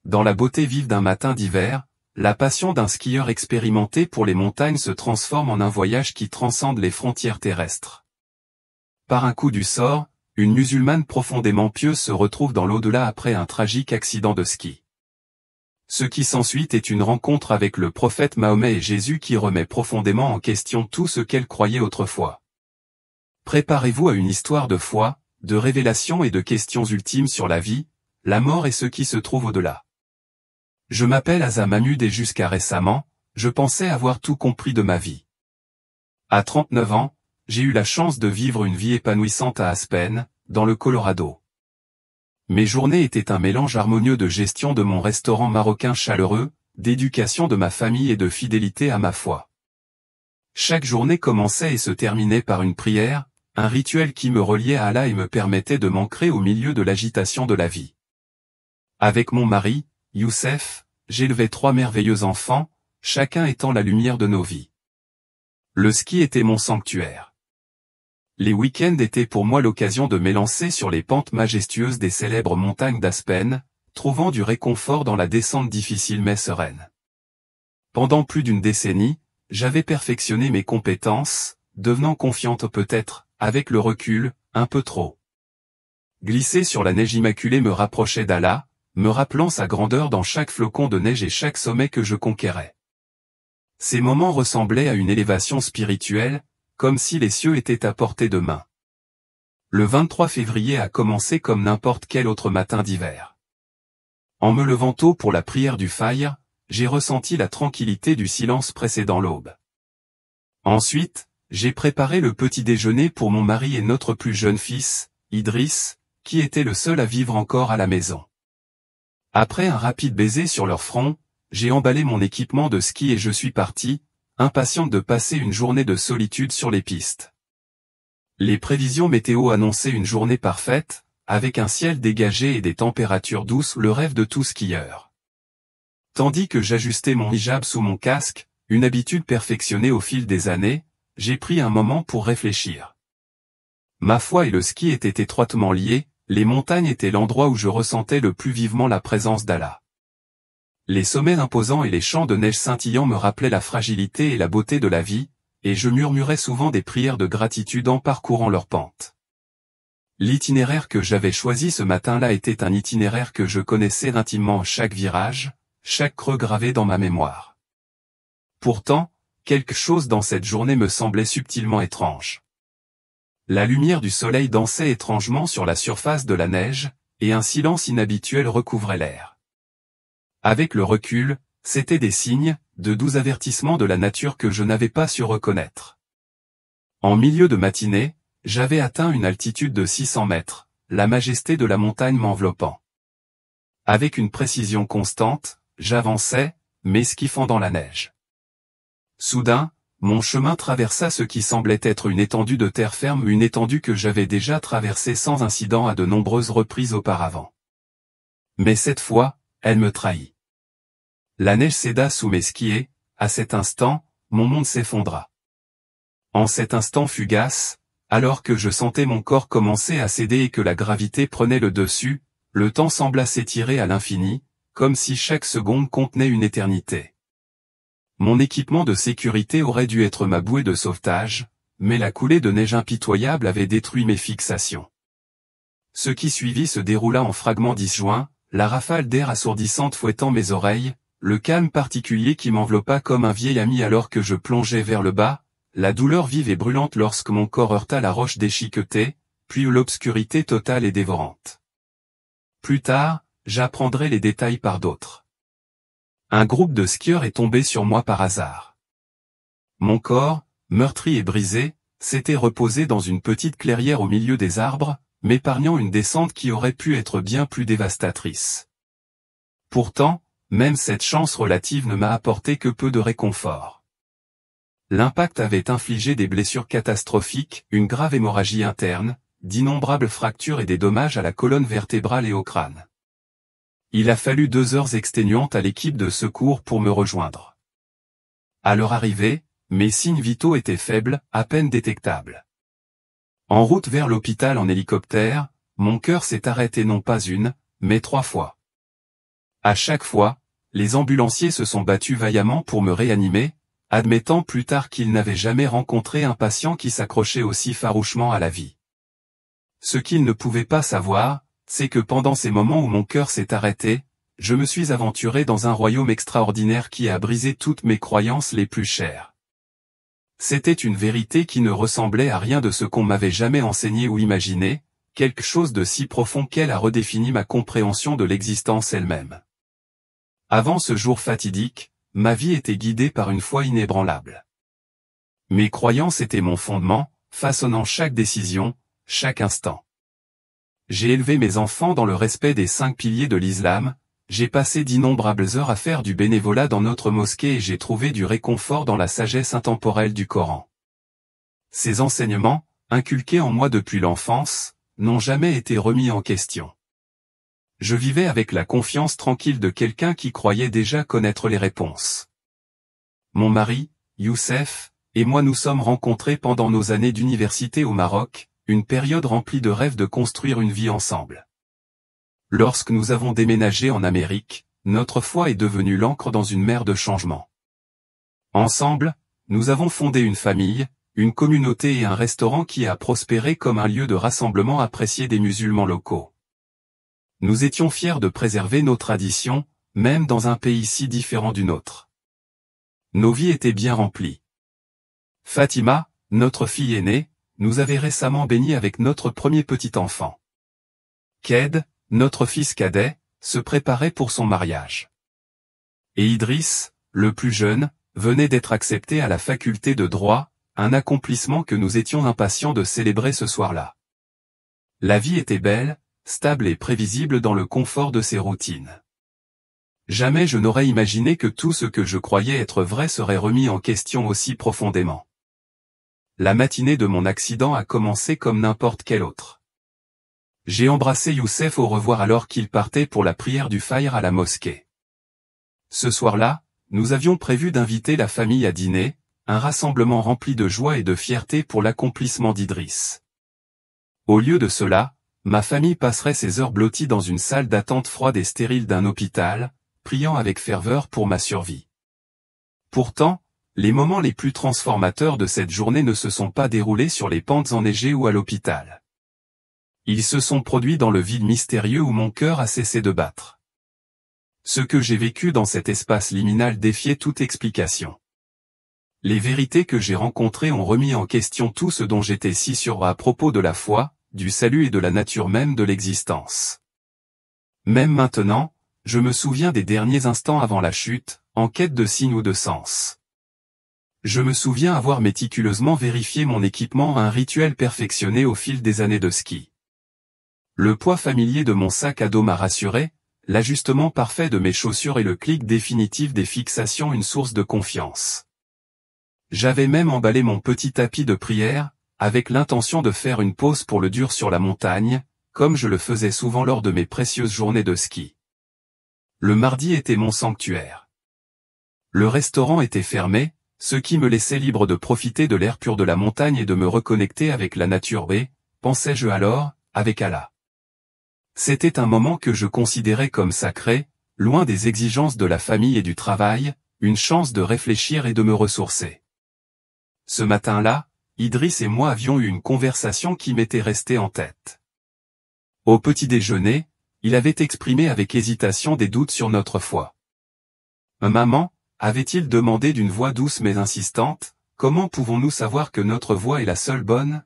dans la beauté vive d'un matin d'hiver, la passion d'un skieur expérimenté pour les montagnes se transforme en un voyage qui transcende les frontières terrestres. Par un coup du sort, une musulmane profondément pieuse se retrouve dans l'au-delà après un tragique accident de ski. Ce qui s'ensuit est une rencontre avec le prophète Mahomet et Jésus qui remet profondément en question tout ce qu'elle croyait autrefois. Préparez-vous à une histoire de foi, de révélation et de questions ultimes sur la vie, la mort et ce qui se trouve au-delà. Je m'appelle Asa Mahmoud et jusqu'à récemment, je pensais avoir tout compris de ma vie. À 39 ans, j'ai eu la chance de vivre une vie épanouissante à Aspen, dans le Colorado. Mes journées étaient un mélange harmonieux de gestion de mon restaurant marocain chaleureux, d'éducation de ma famille et de fidélité à ma foi. Chaque journée commençait et se terminait par une prière, un rituel qui me reliait à Allah et me permettait de m'ancrer au milieu de l'agitation de la vie. Avec mon mari, Youssef, j'élevais 3 merveilleux enfants, chacun étant la lumière de nos vies. Le ski était mon sanctuaire. Les week-ends étaient pour moi l'occasion de m'élancer sur les pentes majestueuses des célèbres montagnes d'Aspen, trouvant du réconfort dans la descente difficile mais sereine. Pendant plus d'une décennie, j'avais perfectionné mes compétences, devenant confiante peut-être, avec le recul, un peu trop. Glisser sur la neige immaculée me rapprochait d'Allah, me rappelant sa grandeur dans chaque flocon de neige et chaque sommet que je conquérais. Ces moments ressemblaient à une élévation spirituelle, comme si les cieux étaient à portée de main. Le 23 février a commencé comme n'importe quel autre matin d'hiver. En me levant tôt pour la prière du Fajr, j'ai ressenti la tranquillité du silence précédant l'aube. Ensuite, j'ai préparé le petit déjeuner pour mon mari et notre plus jeune fils, Idriss, qui était le seul à vivre encore à la maison. Après un rapide baiser sur leur front, j'ai emballé mon équipement de ski et je suis parti, impatiente de passer une journée de solitude sur les pistes. Les prévisions météo annonçaient une journée parfaite, avec un ciel dégagé et des températures douces, le rêve de tout skieur. Tandis que j'ajustais mon hijab sous mon casque, une habitude perfectionnée au fil des années, j'ai pris un moment pour réfléchir. Ma foi et le ski étaient étroitement liés, les montagnes étaient l'endroit où je ressentais le plus vivement la présence d'Allah. Les sommets imposants et les champs de neige scintillants me rappelaient la fragilité et la beauté de la vie, et je murmurais souvent des prières de gratitude en parcourant leurs pentes. L'itinéraire que j'avais choisi ce matin-là était un itinéraire que je connaissais intimement, chaque virage, chaque creux gravé dans ma mémoire. Pourtant, quelque chose dans cette journée me semblait subtilement étrange. La lumière du soleil dansait étrangement sur la surface de la neige, et un silence inhabituel recouvrait l'air. Avec le recul, c'étaient des signes, de doux avertissements de la nature que je n'avais pas su reconnaître. En milieu de matinée, j'avais atteint une altitude de 600 mètres, la majesté de la montagne m'enveloppant. Avec une précision constante, j'avançais, m'esquivant dans la neige. Soudain, mon chemin traversa ce qui semblait être une étendue de terre ferme, une étendue que j'avais déjà traversée sans incident à de nombreuses reprises auparavant. Mais cette fois, elle me trahit. La neige céda sous mes skis et, à cet instant, mon monde s'effondra. En cet instant fugace, alors que je sentais mon corps commencer à céder et que la gravité prenait le dessus, le temps sembla s'étirer à l'infini, comme si chaque seconde contenait une éternité. Mon équipement de sécurité aurait dû être ma bouée de sauvetage, mais la coulée de neige impitoyable avait détruit mes fixations. Ce qui suivit se déroula en fragments disjoints, la rafale d'air assourdissante fouettant mes oreilles, le calme particulier qui m'enveloppa comme un vieil ami alors que je plongeais vers le bas, la douleur vive et brûlante lorsque mon corps heurta la roche déchiquetée, puis l'obscurité totale et dévorante. Plus tard, j'apprendrai les détails par d'autres. Un groupe de skieurs est tombé sur moi par hasard. Mon corps, meurtri et brisé, s'était reposé dans une petite clairière au milieu des arbres, m'épargnant une descente qui aurait pu être bien plus dévastatrice. Pourtant, même cette chance relative ne m'a apporté que peu de réconfort. L'impact avait infligé des blessures catastrophiques, une grave hémorragie interne, d'innombrables fractures et des dommages à la colonne vertébrale et au crâne. Il a fallu 2 heures exténuantes à l'équipe de secours pour me rejoindre. À leur arrivée, mes signes vitaux étaient faibles, à peine détectables. En route vers l'hôpital en hélicoptère, mon cœur s'est arrêté non pas une, mais 3 fois. À chaque fois, les ambulanciers se sont battus vaillamment pour me réanimer, admettant plus tard qu'ils n'avaient jamais rencontré un patient qui s'accrochait aussi farouchement à la vie. Ce qu'ils ne pouvaient pas savoir, c'est que pendant ces moments où mon cœur s'est arrêté, je me suis aventuré dans un royaume extraordinaire qui a brisé toutes mes croyances les plus chères. C'était une vérité qui ne ressemblait à rien de ce qu'on m'avait jamais enseigné ou imaginé, quelque chose de si profond qu'elle a redéfini ma compréhension de l'existence elle-même. Avant ce jour fatidique, ma vie était guidée par une foi inébranlable. Mes croyances étaient mon fondement, façonnant chaque décision, chaque instant. J'ai élevé mes enfants dans le respect des 5 piliers de l'islam, j'ai passé d'innombrables heures à faire du bénévolat dans notre mosquée et j'ai trouvé du réconfort dans la sagesse intemporelle du Coran. Ces enseignements, inculqués en moi depuis l'enfance, n'ont jamais été remis en question. Je vivais avec la confiance tranquille de quelqu'un qui croyait déjà connaître les réponses. Mon mari, Youssef, et moi nous sommes rencontrés pendant nos années d'université au Maroc, une période remplie de rêves de construire une vie ensemble. Lorsque nous avons déménagé en Amérique, notre foi est devenue l'ancre dans une mer de changements. Ensemble, nous avons fondé une famille, une communauté et un restaurant qui a prospéré comme un lieu de rassemblement apprécié des musulmans locaux. Nous étions fiers de préserver nos traditions, même dans un pays si différent du nôtre. Nos vies étaient bien remplies. Fatima, notre fille aînée, nous avait récemment bénis avec notre premier petit enfant. Ked, notre fils cadet, se préparait pour son mariage. Et Idriss, le plus jeune, venait d'être accepté à la faculté de droit, un accomplissement que nous étions impatients de célébrer ce soir-là. La vie était belle, stable et prévisible dans le confort de ses routines. Jamais je n'aurais imaginé que tout ce que je croyais être vrai serait remis en question aussi profondément. La matinée de mon accident a commencé comme n'importe quelle autre. J'ai embrassé Youssef au revoir alors qu'il partait pour la prière du Fajr à la mosquée. Ce soir-là, nous avions prévu d'inviter la famille à dîner, un rassemblement rempli de joie et de fierté pour l'accomplissement d'Idriss. Au lieu de cela, ma famille passerait ses heures blotties dans une salle d'attente froide et stérile d'un hôpital, priant avec ferveur pour ma survie. Pourtant, les moments les plus transformateurs de cette journée ne se sont pas déroulés sur les pentes enneigées ou à l'hôpital. Ils se sont produits dans le vide mystérieux où mon cœur a cessé de battre. Ce que j'ai vécu dans cet espace liminal défiait toute explication. Les vérités que j'ai rencontrées ont remis en question tout ce dont j'étais si sûr à propos de la foi, du salut et de la nature même de l'existence. Même maintenant, je me souviens des derniers instants avant la chute, en quête de signes ou de sens. Je me souviens avoir méticuleusement vérifié mon équipement à un rituel perfectionné au fil des années de ski. Le poids familier de mon sac à dos m'a rassuré, l'ajustement parfait de mes chaussures et le clic définitif des fixations une source de confiance. J'avais même emballé mon petit tapis de prière, avec l'intention de faire une pause pour le dur sur la montagne, comme je le faisais souvent lors de mes précieuses journées de ski. Le mardi était mon sanctuaire. Le restaurant était fermé, ce qui me laissait libre de profiter de l'air pur de la montagne et de me reconnecter avec la nature et, pensais-je alors, avec Allah. C'était un moment que je considérais comme sacré, loin des exigences de la famille et du travail, une chance de réfléchir et de me ressourcer. Ce matin-là, Idriss et moi avions eu une conversation qui m'était restée en tête. Au petit déjeuner, il avait exprimé avec hésitation des doutes sur notre foi. Maman, avait-il demandé d'une voix douce mais insistante, comment pouvons-nous savoir que notre voie est la seule bonne?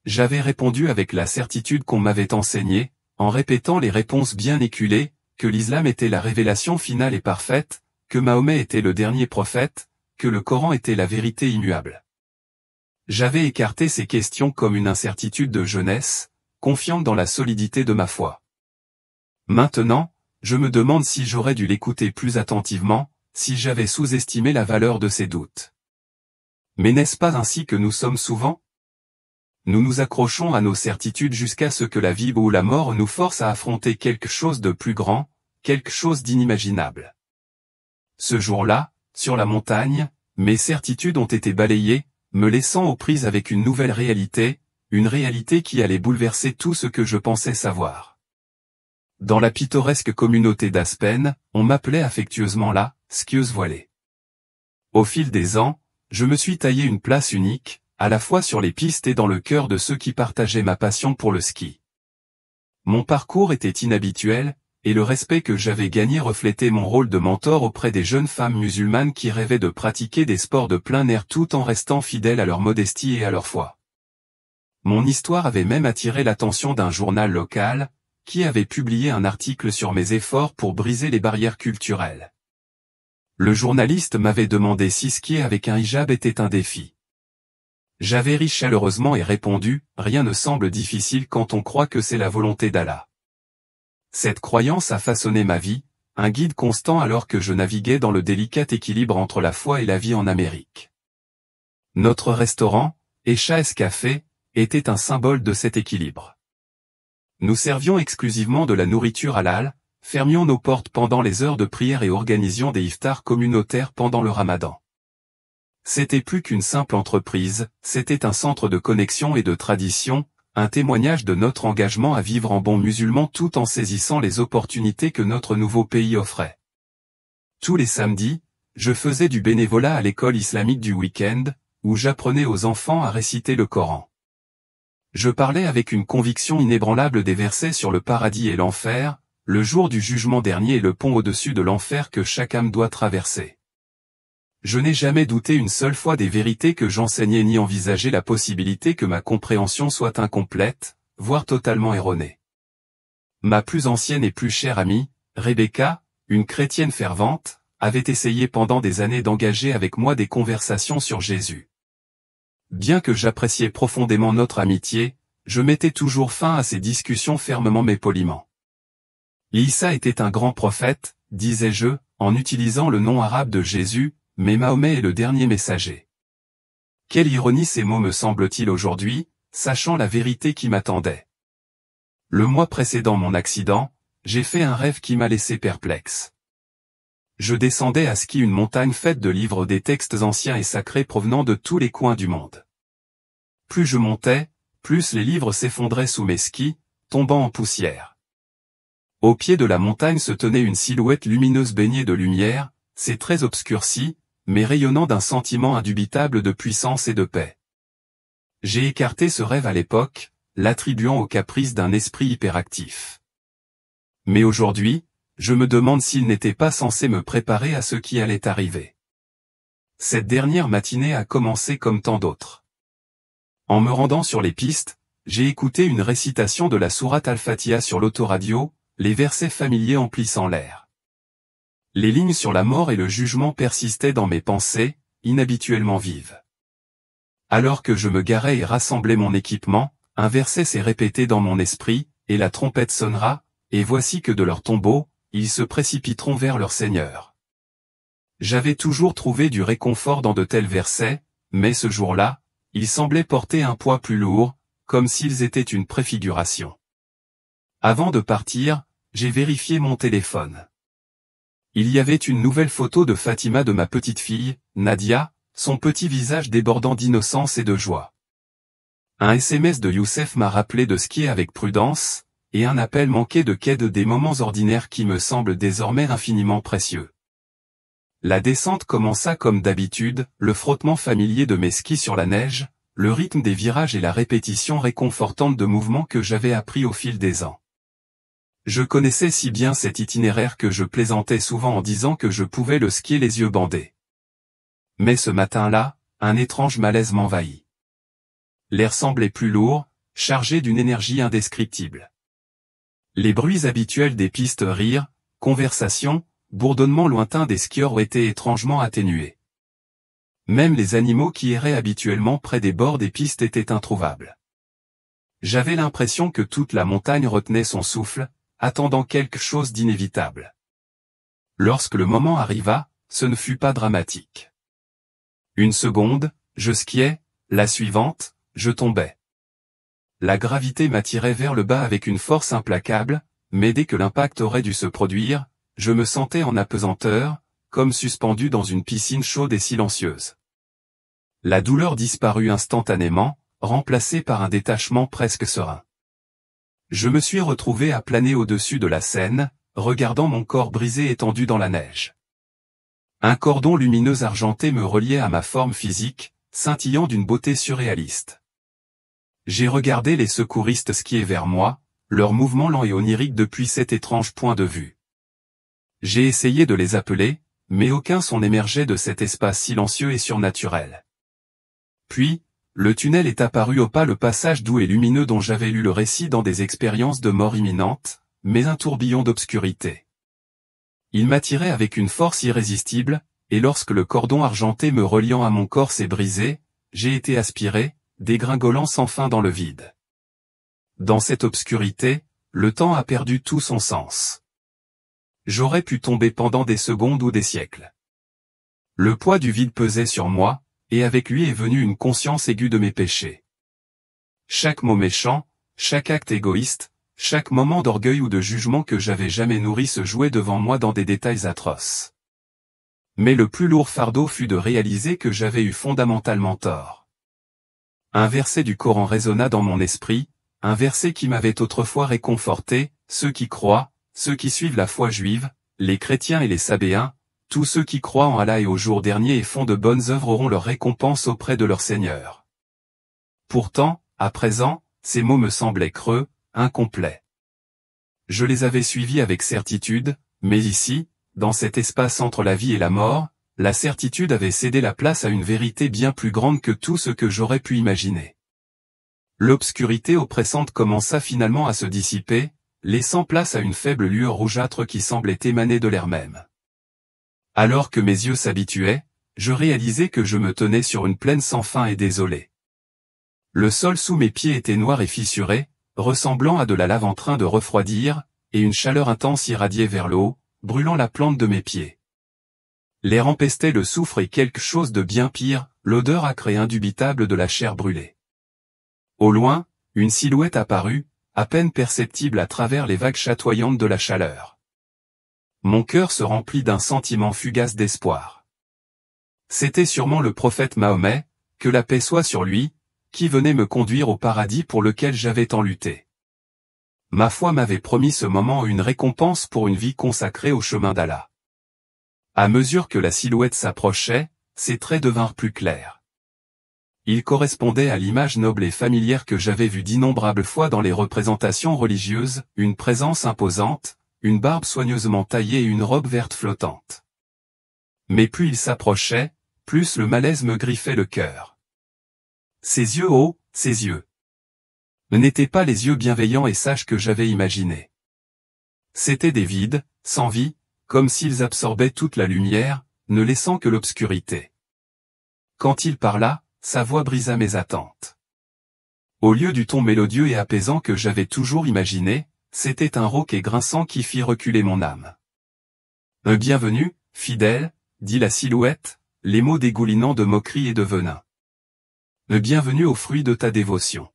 J'avais répondu avec la certitude qu'on m'avait enseignée, en répétant les réponses bien éculées, que l'islam était la révélation finale et parfaite, que Mahomet était le dernier prophète, que le Coran était la vérité immuable. J'avais écarté ces questions comme une incertitude de jeunesse, confiante dans la solidité de ma foi. Maintenant, je me demande si j'aurais dû l'écouter plus attentivement, si j'avais sous-estimé la valeur de ces doutes. Mais n'est-ce pas ainsi que nous sommes souvent? Nous nous accrochons à nos certitudes jusqu'à ce que la vie ou la mort nous force à affronter quelque chose de plus grand, quelque chose d'inimaginable. Ce jour-là, sur la montagne, mes certitudes ont été balayées, me laissant aux prises avec une nouvelle réalité, une réalité qui allait bouleverser tout ce que je pensais savoir. Dans la pittoresque communauté d'Aspen, on m'appelait affectueusement la skieuse voilée. Au fil des ans, je me suis taillé une place unique, à la fois sur les pistes et dans le cœur de ceux qui partageaient ma passion pour le ski. Mon parcours était inhabituel, et le respect que j'avais gagné reflétait mon rôle de mentor auprès des jeunes femmes musulmanes qui rêvaient de pratiquer des sports de plein air tout en restant fidèles à leur modestie et à leur foi. Mon histoire avait même attiré l'attention d'un journal local, qui avait publié un article sur mes efforts pour briser les barrières culturelles. Le journaliste m'avait demandé si skier avec un hijab était un défi. J'avais ri chaleureusement et répondu, rien ne semble difficile quand on croit que c'est la volonté d'Allah. Cette croyance a façonné ma vie, un guide constant alors que je naviguais dans le délicat équilibre entre la foi et la vie en Amérique. Notre restaurant, Echa's Café, était un symbole de cet équilibre. Nous servions exclusivement de la nourriture halal, fermions nos portes pendant les heures de prière et organisions des iftars communautaires pendant le Ramadan. C'était plus qu'une simple entreprise, c'était un centre de connexion et de tradition, un témoignage de notre engagement à vivre en bon musulman tout en saisissant les opportunités que notre nouveau pays offrait. Tous les samedis, je faisais du bénévolat à l'école islamique du week-end, où j'apprenais aux enfants à réciter le Coran. Je parlais avec une conviction inébranlable des versets sur le paradis et l'enfer, le jour du jugement dernier et le pont au-dessus de l'enfer que chaque âme doit traverser. Je n'ai jamais douté une seule fois des vérités que j'enseignais ni envisagé la possibilité que ma compréhension soit incomplète, voire totalement erronée. Ma plus ancienne et plus chère amie, Rebecca, une chrétienne fervente, avait essayé pendant des années d'engager avec moi des conversations sur Jésus. Bien que j'appréciais profondément notre amitié, je mettais toujours fin à ces discussions fermement mais poliment. Isa était un grand prophète, disais-je, en utilisant le nom arabe de Jésus, mais Mahomet est le dernier messager. Quelle ironie ces mots me semblent-ils aujourd'hui, sachant la vérité qui m'attendait. Le mois précédant mon accident, j'ai fait un rêve qui m'a laissé perplexe. Je descendais à ski une montagne faite de livres des textes anciens et sacrés provenant de tous les coins du monde. Plus je montais, plus les livres s'effondraient sous mes skis, tombant en poussière. Au pied de la montagne se tenait une silhouette lumineuse baignée de lumière, ses traits obscurcis, mais rayonnant d'un sentiment indubitable de puissance et de paix. J'ai écarté ce rêve à l'époque, l'attribuant aux caprices d'un esprit hyperactif. Mais aujourd'hui, je me demande s'il n'était pas censé me préparer à ce qui allait arriver. Cette dernière matinée a commencé comme tant d'autres. En me rendant sur les pistes, j'ai écouté une récitation de la sourate Al-Fatiha sur l'autoradio, les versets familiers emplissant l'air. Les lignes sur la mort et le jugement persistaient dans mes pensées, inhabituellement vives. Alors que je me garais et rassemblais mon équipement, un verset s'est répété dans mon esprit, et la trompette sonnera, et voici que de leur tombeau, ils se précipiteront vers leur Seigneur. J'avais toujours trouvé du réconfort dans de tels versets, mais ce jour-là, ils semblaient porter un poids plus lourd, comme s'ils étaient une préfiguration. Avant de partir, j'ai vérifié mon téléphone. Il y avait une nouvelle photo de Fatima de ma petite fille, Nadia, son petit visage débordant d'innocence et de joie. Un SMS de Youssef m'a rappelé de skier avec prudence, et un appel manqué de quai de des moments ordinaires qui me semblent désormais infiniment précieux. La descente commença comme d'habitude, le frottement familier de mes skis sur la neige, le rythme des virages et la répétition réconfortante de mouvements que j'avais appris au fil des ans. Je connaissais si bien cet itinéraire que je plaisantais souvent en disant que je pouvais le skier les yeux bandés. Mais ce matin-là, un étrange malaise m'envahit. L'air semblait plus lourd, chargé d'une énergie indescriptible. Les bruits habituels des pistes, rires, conversations, bourdonnements lointains des skieurs étaient étrangement atténués. Même les animaux qui erraient habituellement près des bords des pistes étaient introuvables. J'avais l'impression que toute la montagne retenait son souffle, attendant quelque chose d'inévitable. Lorsque le moment arriva, ce ne fut pas dramatique. Une seconde, je skiais, la suivante, je tombais. La gravité m'attirait vers le bas avec une force implacable, mais dès que l'impact aurait dû se produire, je me sentais en apesanteur, comme suspendu dans une piscine chaude et silencieuse. La douleur disparut instantanément, remplacée par un détachement presque serein. Je me suis retrouvé à planer au-dessus de la Seine, regardant mon corps brisé étendu dans la neige. Un cordon lumineux argenté me reliait à ma forme physique, scintillant d'une beauté surréaliste. J'ai regardé les secouristes skier vers moi, leurs mouvements lents et oniriques depuis cet étrange point de vue. J'ai essayé de les appeler, mais aucun son n'émergeait de cet espace silencieux et surnaturel. Puis, le tunnel est apparu au pas, le passage doux et lumineux dont j'avais lu le récit dans des expériences de mort imminente, mais un tourbillon d'obscurité. Il m'attirait avec une force irrésistible, et lorsque le cordon argenté me reliant à mon corps s'est brisé, j'ai été aspiré, dégringolant sans fin dans le vide. Dans cette obscurité, le temps a perdu tout son sens. J'aurais pu tomber pendant des secondes ou des siècles. Le poids du vide pesait sur moi, et avec lui est venue une conscience aiguë de mes péchés. Chaque mot méchant, chaque acte égoïste, chaque moment d'orgueil ou de jugement que j'avais jamais nourri se jouait devant moi dans des détails atroces. Mais le plus lourd fardeau fut de réaliser que j'avais eu fondamentalement tort. Un verset du Coran résonna dans mon esprit, un verset qui m'avait autrefois réconforté: ceux qui croient, ceux qui suivent la foi juive, les chrétiens et les sabéens, tous ceux qui croient en Allah et au jour dernier et font de bonnes œuvres auront leur récompense auprès de leur Seigneur. Pourtant, à présent, ces mots me semblaient creux, incomplets. Je les avais suivis avec certitude, mais ici, dans cet espace entre la vie et la mort, la certitude avait cédé la place à une vérité bien plus grande que tout ce que j'aurais pu imaginer. L'obscurité oppressante commença finalement à se dissiper, laissant place à une faible lueur rougeâtre qui semblait émaner de l'air même. Alors que mes yeux s'habituaient, je réalisais que je me tenais sur une plaine sans fin et désolée. Le sol sous mes pieds était noir et fissuré, ressemblant à de la lave en train de refroidir, et une chaleur intense irradiait vers le haut, brûlant la plante de mes pieds. L'air empestait le soufre et quelque chose de bien pire, l'odeur âcre et indubitable de la chair brûlée. Au loin, une silhouette apparut, à peine perceptible à travers les vagues chatoyantes de la chaleur. Mon cœur se remplit d'un sentiment fugace d'espoir. C'était sûrement le prophète Mahomet, que la paix soit sur lui, qui venait me conduire au paradis pour lequel j'avais tant lutté. Ma foi m'avait promis ce moment une récompense pour une vie consacrée au chemin d'Allah. À mesure que la silhouette s'approchait, ses traits devinrent plus clairs. Il correspondait à l'image noble et familière que j'avais vue d'innombrables fois dans les représentations religieuses, une présence imposante, une barbe soigneusement taillée et une robe verte flottante. Mais plus il s'approchait, plus le malaise me griffait le cœur. Ses yeux hauts, ses yeux n'étaient pas les yeux bienveillants et sages que j'avais imaginés. C'étaient des vides, sans vie, comme s'ils absorbaient toute la lumière, ne laissant que l'obscurité. Quand il parla, sa voix brisa mes attentes. Au lieu du ton mélodieux et apaisant que j'avais toujours imaginé, c'était un rauque et grinçant qui fit reculer mon âme. « Bienvenue, fidèle », dit la silhouette, les mots dégoulinant de moquerie et de venin. « Bienvenue au fruit de ta dévotion. »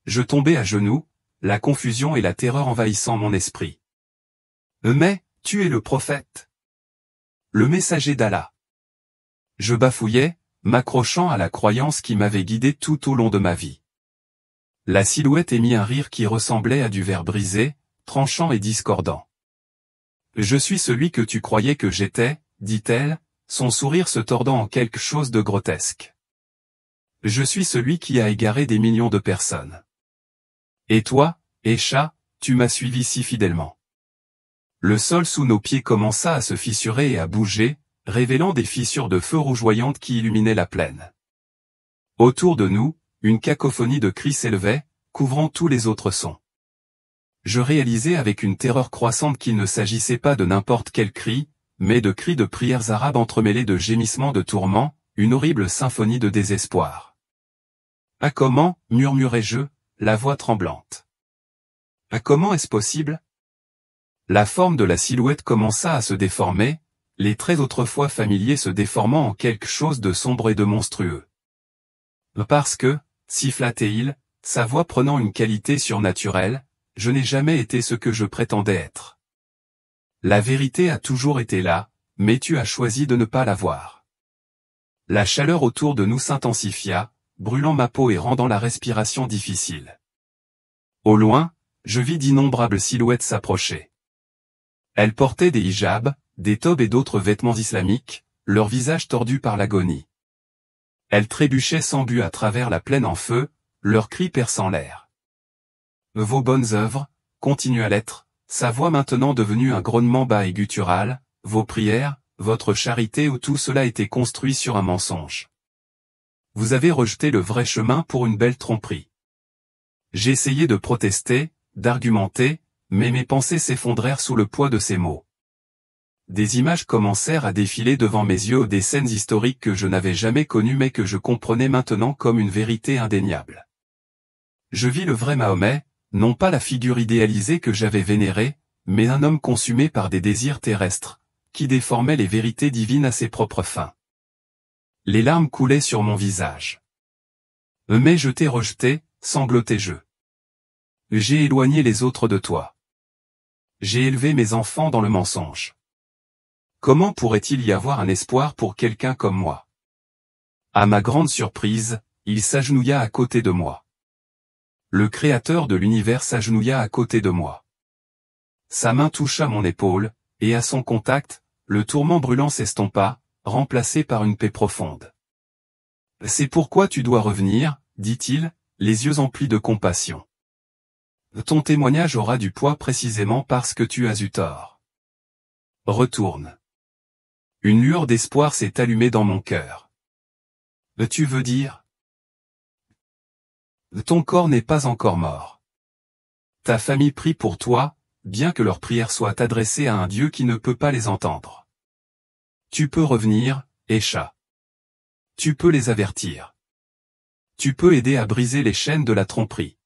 Je tombai à genoux, la confusion et la terreur envahissant mon esprit. « Mais, tu es le prophète. Le messager d'Allah. » Je bafouillais, m'accrochant à la croyance qui m'avait guidé tout au long de ma vie. La silhouette émit un rire qui ressemblait à du verre brisé, tranchant et discordant. « Je suis celui que tu croyais que j'étais, » dit-elle, son sourire se tordant en quelque chose de grotesque. « Je suis celui qui a égaré des millions de personnes. Et toi, Aïcha, tu m'as suivi si fidèlement. » Le sol sous nos pieds commença à se fissurer et à bouger, révélant des fissures de feu rougeoyantes qui illuminaient la plaine. Autour de nous, une cacophonie de cris s'élevait, couvrant tous les autres sons. Je réalisais avec une terreur croissante qu'il ne s'agissait pas de n'importe quel cri, mais de cris de prières arabes entremêlés de gémissements de tourment, une horrible symphonie de désespoir. « Ah comment, murmurai-je, la voix tremblante. Ah comment est-ce possible ? » La forme de la silhouette commença à se déformer, les traits autrefois familiers se déformant en quelque chose de sombre et de monstrueux. Parce que, siffla-t-il, sa voix prenant une qualité surnaturelle, je n'ai jamais été ce que je prétendais être. La vérité a toujours été là, mais tu as choisi de ne pas la voir. La chaleur autour de nous s'intensifia, brûlant ma peau et rendant la respiration difficile. Au loin, je vis d'innombrables silhouettes s'approcher. Elles portaient des hijabs, des tobes et d'autres vêtements islamiques, leurs visages tordus par l'agonie. Elles trébuchaient sans but à travers la plaine en feu, leurs cris perçant l'air. Vos bonnes œuvres, continua l'être, sa voix maintenant devenue un grognement bas et guttural, vos prières, votre charité où tout cela était construit sur un mensonge. Vous avez rejeté le vrai chemin pour une belle tromperie. J'ai essayé de protester, d'argumenter, mais mes pensées s'effondrèrent sous le poids de ces mots. Des images commencèrent à défiler devant mes yeux, des scènes historiques que je n'avais jamais connues mais que je comprenais maintenant comme une vérité indéniable. Je vis le vrai Mahomet, non pas la figure idéalisée que j'avais vénérée, mais un homme consumé par des désirs terrestres, qui déformait les vérités divines à ses propres fins. Les larmes coulaient sur mon visage. Mais je t'ai rejeté, sanglotai-je. J'ai éloigné les autres de toi. J'ai élevé mes enfants dans le mensonge. Comment pourrait-il y avoir un espoir pour quelqu'un comme moi? À ma grande surprise, il s'agenouilla à côté de moi. Le Créateur de l'univers s'agenouilla à côté de moi. Sa main toucha mon épaule, et à son contact, le tourment brûlant s'estompa, remplacé par une paix profonde. C'est pourquoi tu dois revenir, dit-il, les yeux emplis de compassion. Ton témoignage aura du poids précisément parce que tu as eu tort. Retourne. Une lueur d'espoir s'est allumée dans mon cœur. Tu veux dire? Ton corps n'est pas encore mort. Ta famille prie pour toi, bien que leurs prières soient adressées à un Dieu qui ne peut pas les entendre. Tu peux revenir, Esha. Tu peux les avertir. Tu peux aider à briser les chaînes de la tromperie.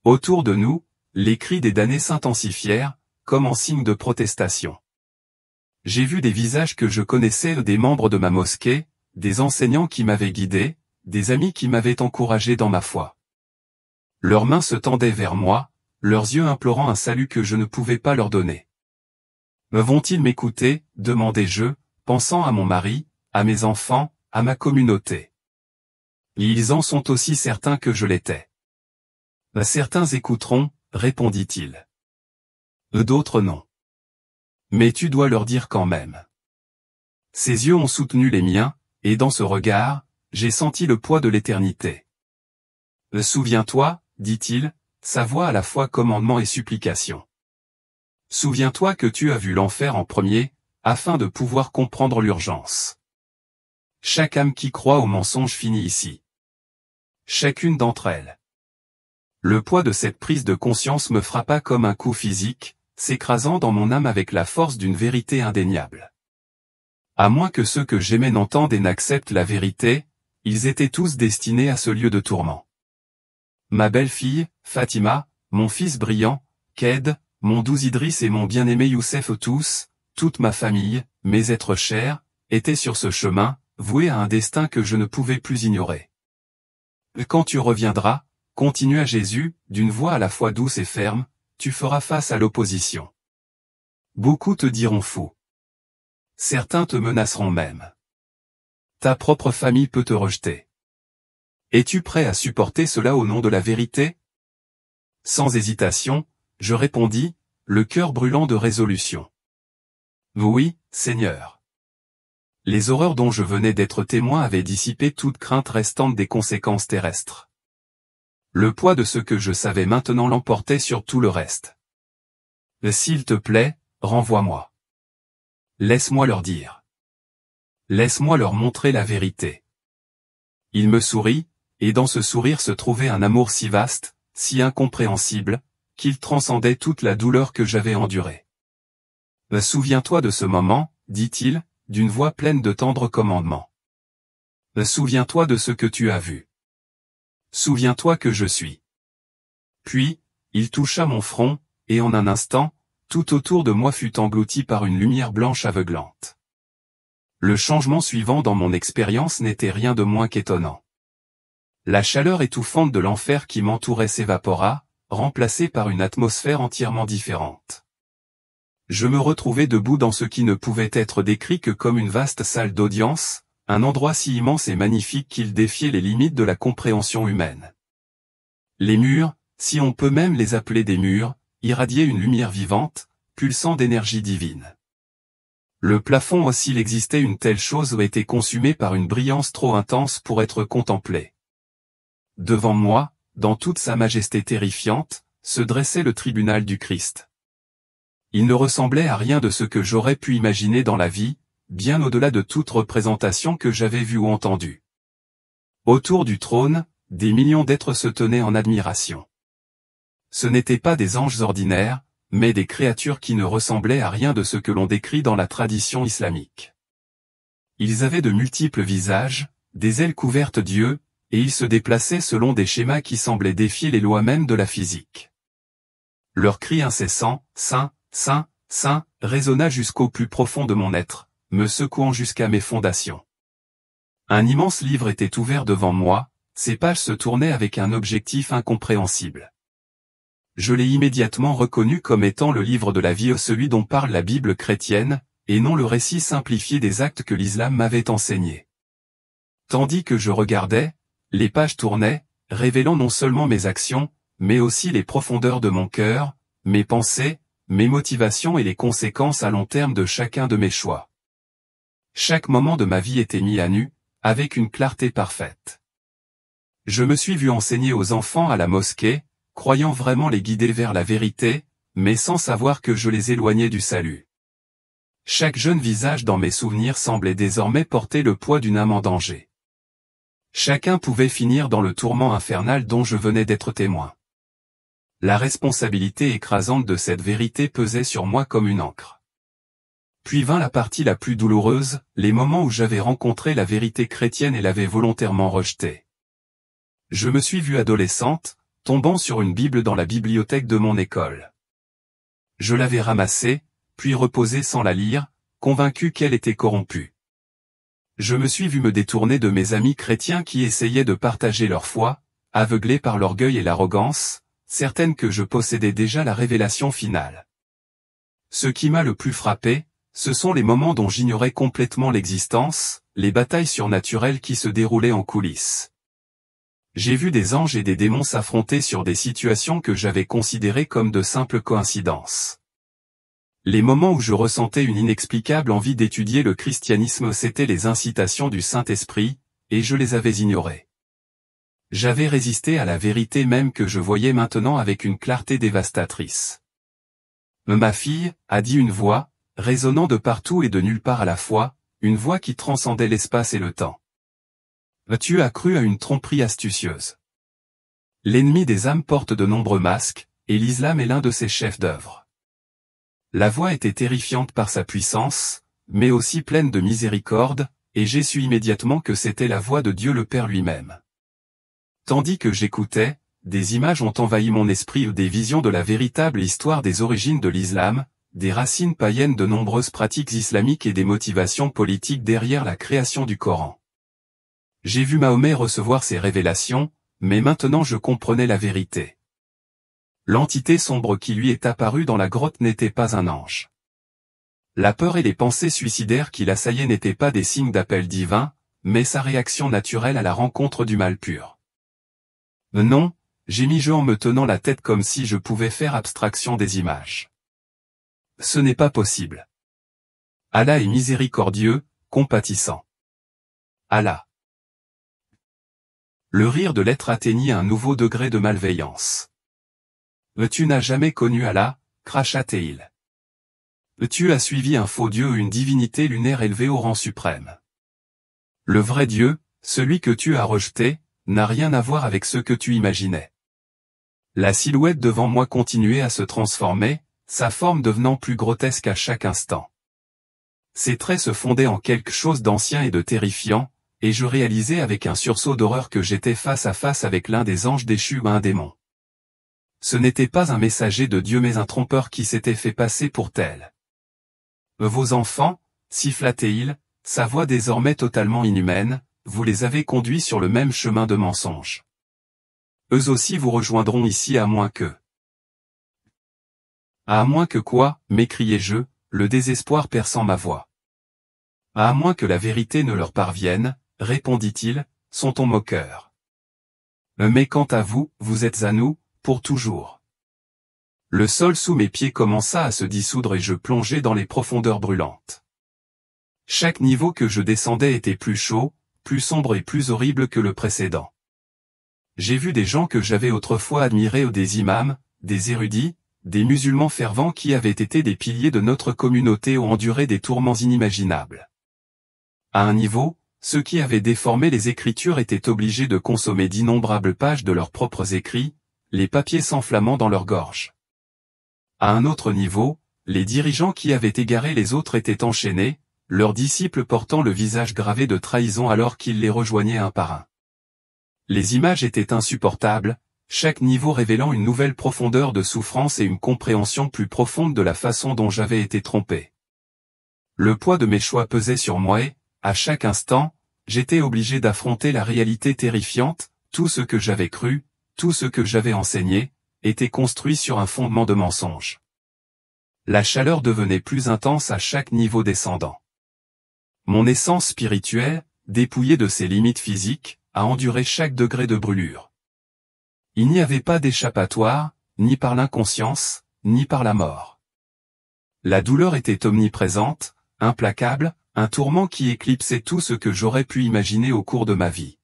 Autour de nous, les cris des damnés s'intensifièrent, comme en signe de protestation. J'ai vu des visages que je connaissais, des membres de ma mosquée, des enseignants qui m'avaient guidé, des amis qui m'avaient encouragé dans ma foi. Leurs mains se tendaient vers moi, leurs yeux implorant un salut que je ne pouvais pas leur donner. Vont-ils m'écouter, demandai-je, pensant à mon mari, à mes enfants, à ma communauté. Ils en sont aussi certains que je l'étais. Certains écouteront, répondit-il. D'autres non. Mais tu dois leur dire quand même. Ses yeux ont soutenu les miens, et dans ce regard, j'ai senti le poids de l'éternité. Souviens-toi, dit-il, sa voix à la fois commandement et supplication. Souviens-toi que tu as vu l'enfer en premier, afin de pouvoir comprendre l'urgence. Chaque âme qui croit au mensonge finit ici. Chacune d'entre elles. Le poids de cette prise de conscience me frappa comme un coup physique, s'écrasant dans mon âme avec la force d'une vérité indéniable. À moins que ceux que j'aimais n'entendent et n'acceptent la vérité, ils étaient tous destinés à ce lieu de tourment. Ma belle-fille, Fatima, mon fils brillant, Ked, mon doux Idriss et mon bien-aimé Youssef tous, toute ma famille, mes êtres chers, étaient sur ce chemin, voués à un destin que je ne pouvais plus ignorer. Quand tu reviendras, continua Jésus, d'une voix à la fois douce et ferme, tu feras face à l'opposition. Beaucoup te diront fou. Certains te menaceront même. Ta propre famille peut te rejeter. Es-tu prêt à supporter cela au nom de la vérité? Sans hésitation, je répondis, le cœur brûlant de résolution. Oui, Seigneur. Les horreurs dont je venais d'être témoin avaient dissipé toute crainte restante des conséquences terrestres. Le poids de ce que je savais maintenant l'emportait sur tout le reste. S'il te plaît, renvoie-moi. Laisse-moi leur dire. Laisse-moi leur montrer la vérité. Il me sourit, et dans ce sourire se trouvait un amour si vaste, si incompréhensible, qu'il transcendait toute la douleur que j'avais endurée. Souviens-toi de ce moment, dit-il, d'une voix pleine de tendre commandement. Souviens-toi de ce que tu as vu. Souviens-toi que je suis. Puis, il toucha mon front, et en un instant, tout autour de moi fut englouti par une lumière blanche aveuglante. Le changement suivant dans mon expérience n'était rien de moins qu'étonnant. La chaleur étouffante de l'enfer qui m'entourait s'évapora, remplacée par une atmosphère entièrement différente. Je me retrouvais debout dans ce qui ne pouvait être décrit que comme une vaste salle d'audience, un endroit si immense et magnifique qu'il défiait les limites de la compréhension humaine. Les murs, si on peut même les appeler des murs, irradiaient une lumière vivante, pulsant d'énergie divine. Le plafond aussi, il existait une telle chose, était consumé par une brillance trop intense pour être contemplée. Devant moi, dans toute sa majesté terrifiante, se dressait le tribunal du Christ. Il ne ressemblait à rien de ce que j'aurais pu imaginer dans la vie, bien au-delà de toute représentation que j'avais vue ou entendue. Autour du trône, des millions d'êtres se tenaient en admiration. Ce n'étaient pas des anges ordinaires, mais des créatures qui ne ressemblaient à rien de ce que l'on décrit dans la tradition islamique. Ils avaient de multiples visages, des ailes couvertes d'yeux, et ils se déplaçaient selon des schémas qui semblaient défier les lois mêmes de la physique. Leur cri incessant, « Saint, Saint, Saint », résonna jusqu'au plus profond de mon être, me secouant jusqu'à mes fondations. Un immense livre était ouvert devant moi, ses pages se tournaient avec un objectif incompréhensible. Je l'ai immédiatement reconnu comme étant le livre de la vie, celui dont parle la Bible chrétienne, et non le récit simplifié des actes que l'islam m'avait enseignés. Tandis que je regardais, les pages tournaient, révélant non seulement mes actions, mais aussi les profondeurs de mon cœur, mes pensées, mes motivations et les conséquences à long terme de chacun de mes choix. Chaque moment de ma vie était mis à nu, avec une clarté parfaite. Je me suis vu enseigner aux enfants à la mosquée, croyant vraiment les guider vers la vérité, mais sans savoir que je les éloignais du salut. Chaque jeune visage dans mes souvenirs semblait désormais porter le poids d'une âme en danger. Chacun pouvait finir dans le tourment infernal dont je venais d'être témoin. La responsabilité écrasante de cette vérité pesait sur moi comme une encre. Puis vint la partie la plus douloureuse, les moments où j'avais rencontré la vérité chrétienne et l'avais volontairement rejetée. Je me suis vue adolescente, tombant sur une Bible dans la bibliothèque de mon école. Je l'avais ramassée, puis reposée sans la lire, convaincu qu'elle était corrompue. Je me suis vu me détourner de mes amis chrétiens qui essayaient de partager leur foi, aveuglés par l'orgueil et l'arrogance, certaines que je possédais déjà la révélation finale. Ce qui m'a le plus frappé, ce sont les moments dont j'ignorais complètement l'existence, les batailles surnaturelles qui se déroulaient en coulisses. J'ai vu des anges et des démons s'affronter sur des situations que j'avais considérées comme de simples coïncidences. Les moments où je ressentais une inexplicable envie d'étudier le christianisme, c'étaient les incitations du Saint-Esprit, et je les avais ignorées. J'avais résisté à la vérité même que je voyais maintenant avec une clarté dévastatrice. Ma fille, a dit une voix, résonnant de partout et de nulle part à la fois, une voix qui transcendait l'espace et le temps. Tu as cru à une tromperie astucieuse. L'ennemi des âmes porte de nombreux masques, et l'islam est l'un de ses chefs d'œuvre. La voix était terrifiante par sa puissance, mais aussi pleine de miséricorde, et j'ai su immédiatement que c'était la voix de Dieu le Père lui-même. Tandis que j'écoutais, des images ont envahi mon esprit, des visions de la véritable histoire des origines de l'islam, des racines païennes de nombreuses pratiques islamiques et des motivations politiques derrière la création du Coran. J'ai vu Mahomet recevoir ces révélations, mais maintenant je comprenais la vérité. L'entité sombre qui lui est apparue dans la grotte n'était pas un ange. La peur et les pensées suicidaires qui l'assaillaient n'étaient pas des signes d'appel divin, mais sa réaction naturelle à la rencontre du mal pur. Non, gémis-je en me tenant la tête comme si je pouvais faire abstraction des images. Ce n'est pas possible. Allah est miséricordieux, compatissant. Allah. Le rire de l'être atteignit un nouveau degré de malveillance. Tu n'as jamais connu Allah, cracha-t-il. Tu as suivi un faux Dieu ou une divinité lunaire élevée au rang suprême. Le vrai Dieu, celui que tu as rejeté, n'a rien à voir avec ce que tu imaginais. La silhouette devant moi continuait à se transformer, sa forme devenant plus grotesque à chaque instant. Ses traits se fondaient en quelque chose d'ancien et de terrifiant, et je réalisais avec un sursaut d'horreur que j'étais face à face avec l'un des anges déchus ou un démon. Ce n'était pas un messager de Dieu mais un trompeur qui s'était fait passer pour tel. Vos enfants, siffla-t-il, sa voix désormais totalement inhumaine, vous les avez conduits sur le même chemin de mensonge. Eux aussi vous rejoindront ici à moins que... À moins que quoi, m'écriai-je, le désespoir perçant ma voix. À moins que la vérité ne leur parvienne, répondit-il, sont-on moqueur. Mais quant à vous, vous êtes à nous, pour toujours. Le sol sous mes pieds commença à se dissoudre et je plongeais dans les profondeurs brûlantes. Chaque niveau que je descendais était plus chaud, plus sombre et plus horrible que le précédent. J'ai vu des gens que j'avais autrefois admirés ou des imams, des érudits, des musulmans fervents qui avaient été des piliers de notre communauté ont enduré des tourments inimaginables. À un niveau, ceux qui avaient déformé les Écritures étaient obligés de consommer d'innombrables pages de leurs propres écrits, les papiers s'enflammant dans leur gorge. À un autre niveau, les dirigeants qui avaient égaré les autres étaient enchaînés, leurs disciples portant le visage gravé de trahison alors qu'ils les rejoignaient un par un. Les images étaient insupportables, chaque niveau révélant une nouvelle profondeur de souffrance et une compréhension plus profonde de la façon dont j'avais été trompé. Le poids de mes choix pesait sur moi et, à chaque instant, j'étais obligé d'affronter la réalité terrifiante, tout ce que j'avais cru, tout ce que j'avais enseigné, était construit sur un fondement de mensonges. La chaleur devenait plus intense à chaque niveau descendant. Mon essence spirituelle, dépouillée de ses limites physiques, a enduré chaque degré de brûlure. Il n'y avait pas d'échappatoire, ni par l'inconscience, ni par la mort. La douleur était omniprésente, implacable, un tourment qui éclipsait tout ce que j'aurais pu imaginer au cours de ma vie.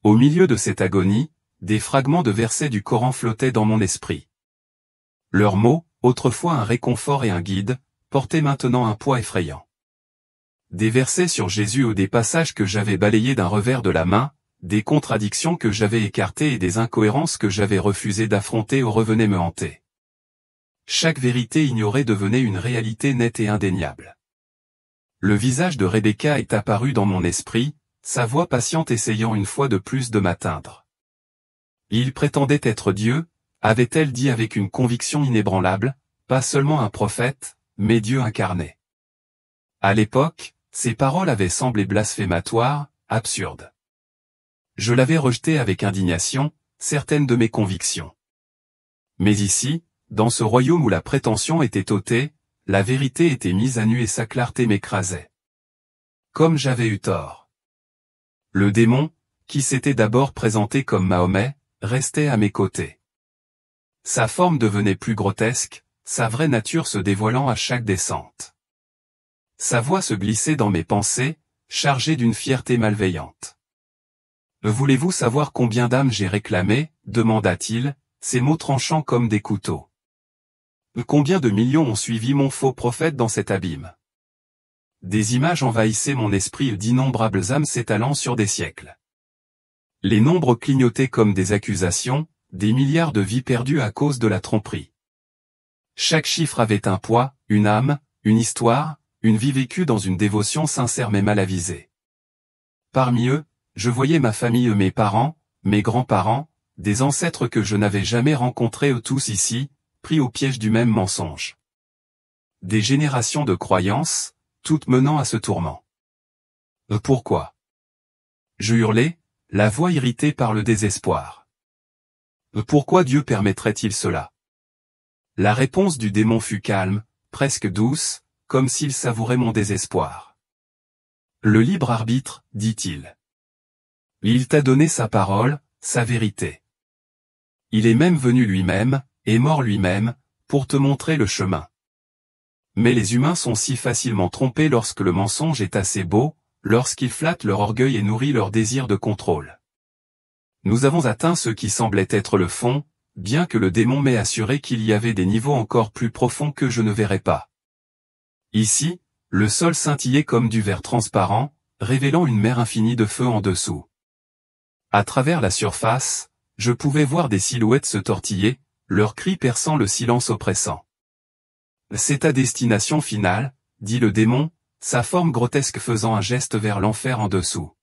Au milieu de cette agonie, des fragments de versets du Coran flottaient dans mon esprit. Leurs mots, autrefois un réconfort et un guide, portaient maintenant un poids effrayant. Des versets sur Jésus ou des passages que j'avais balayés d'un revers de la main, des contradictions que j'avais écartées et des incohérences que j'avais refusé d'affronter ou revenaient me hanter. Chaque vérité ignorée devenait une réalité nette et indéniable. Le visage de Rebecca est apparu dans mon esprit, sa voix patiente essayant une fois de plus de m'atteindre. Il prétendait être Dieu, avait-elle dit avec une conviction inébranlable, pas seulement un prophète, mais Dieu incarné. À l'époque, ces paroles avaient semblé blasphématoires, absurdes. Je l'avais rejeté avec indignation, certaines de mes convictions. Mais ici, dans ce royaume où la prétention était ôtée, la vérité était mise à nu et sa clarté m'écrasait. Comme j'avais eu tort. Le démon, qui s'était d'abord présenté comme Mahomet, restait à mes côtés. Sa forme devenait plus grotesque, sa vraie nature se dévoilant à chaque descente. Sa voix se glissait dans mes pensées, chargée d'une fierté malveillante. « Voulez-vous savoir combien d'âmes j'ai réclamé ?» demanda-t-il, ses mots tranchants comme des couteaux. « Combien de millions ont suivi mon faux prophète dans cet abîme ?» Des images envahissaient mon esprit d'innombrables âmes s'étalant sur des siècles. Les nombres clignotaient comme des accusations, des milliards de vies perdues à cause de la tromperie. Chaque chiffre avait un poids, une âme, une histoire, une vie vécue dans une dévotion sincère mais mal avisée. Parmi eux, je voyais ma famille et mes parents, mes grands-parents, des ancêtres que je n'avais jamais rencontrés tous ici, pris au piège du même mensonge. Des générations de croyances, toutes menant à ce tourment. Pourquoi? Je hurlai, la voix irritée par le désespoir. Pourquoi Dieu permettrait-il cela? La réponse du démon fut calme, presque douce, comme s'il savourait mon désespoir. Le libre arbitre, dit-il. Il t'a donné sa parole, sa vérité. Il est même venu lui-même, est mort lui-même, pour te montrer le chemin. Mais les humains sont si facilement trompés lorsque le mensonge est assez beau, lorsqu'il flatte leur orgueil et nourrit leur désir de contrôle. Nous avons atteint ce qui semblait être le fond, bien que le démon m'ait assuré qu'il y avait des niveaux encore plus profonds que je ne verrais pas. Ici, le sol scintillait comme du verre transparent, révélant une mer infinie de feu en dessous. À travers la surface, je pouvais voir des silhouettes se tortiller, leurs cris perçant le silence oppressant. « C'est ta destination finale, » dit le démon, sa forme grotesque faisant un geste vers l'enfer en dessous.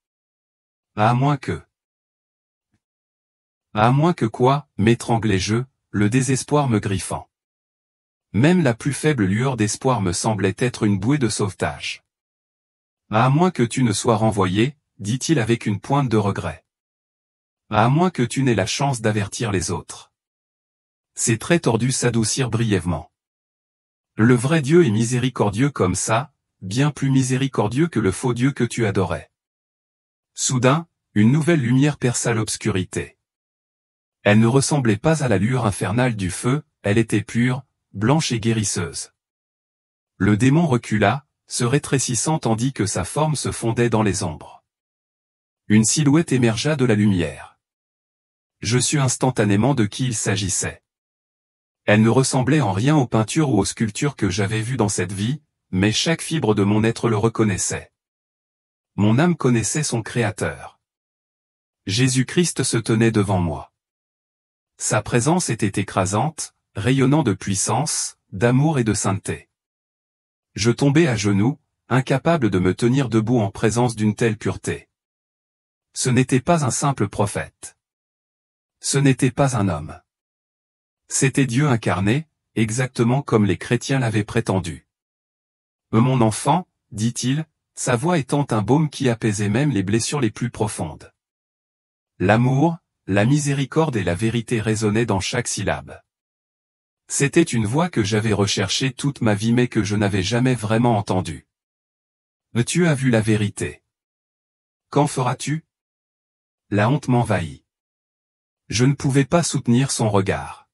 « À moins que... » « À moins que quoi ?» m'étranglai-je, le désespoir me griffant. Même la plus faible lueur d'espoir me semblait être une bouée de sauvetage. « À moins que tu ne sois renvoyé, » dit-il avec une pointe de regret. « À moins que tu n'aies la chance d'avertir les autres. » Ses traits tordus s'adoucirent brièvement. Le vrai Dieu est miséricordieux comme ça, bien plus miséricordieux que le faux Dieu que tu adorais. Soudain, une nouvelle lumière perça l'obscurité. Elle ne ressemblait pas à l'allure infernale du feu, elle était pure, blanche et guérisseuse. Le démon recula, se rétrécissant tandis que sa forme se fondait dans les ombres. Une silhouette émergea de la lumière. Je sus instantanément de qui il s'agissait. Elle ne ressemblait en rien aux peintures ou aux sculptures que j'avais vues dans cette vie, mais chaque fibre de mon être le reconnaissait. Mon âme connaissait son Créateur. Jésus-Christ se tenait devant moi. Sa présence était écrasante, rayonnant de puissance, d'amour et de sainteté. Je tombais à genoux, incapable de me tenir debout en présence d'une telle pureté. Ce n'était pas un simple prophète. Ce n'était pas un homme. C'était Dieu incarné, exactement comme les chrétiens l'avaient prétendu. « Mon enfant, dit-il, sa voix étant un baume qui apaisait même les blessures les plus profondes. L'amour, la miséricorde et la vérité résonnaient dans chaque syllabe. C'était une voix que j'avais recherchée toute ma vie mais que je n'avais jamais vraiment entendue. Tu as vu la vérité. Qu'en feras-tu? La honte m'envahit. Je ne pouvais pas soutenir son regard.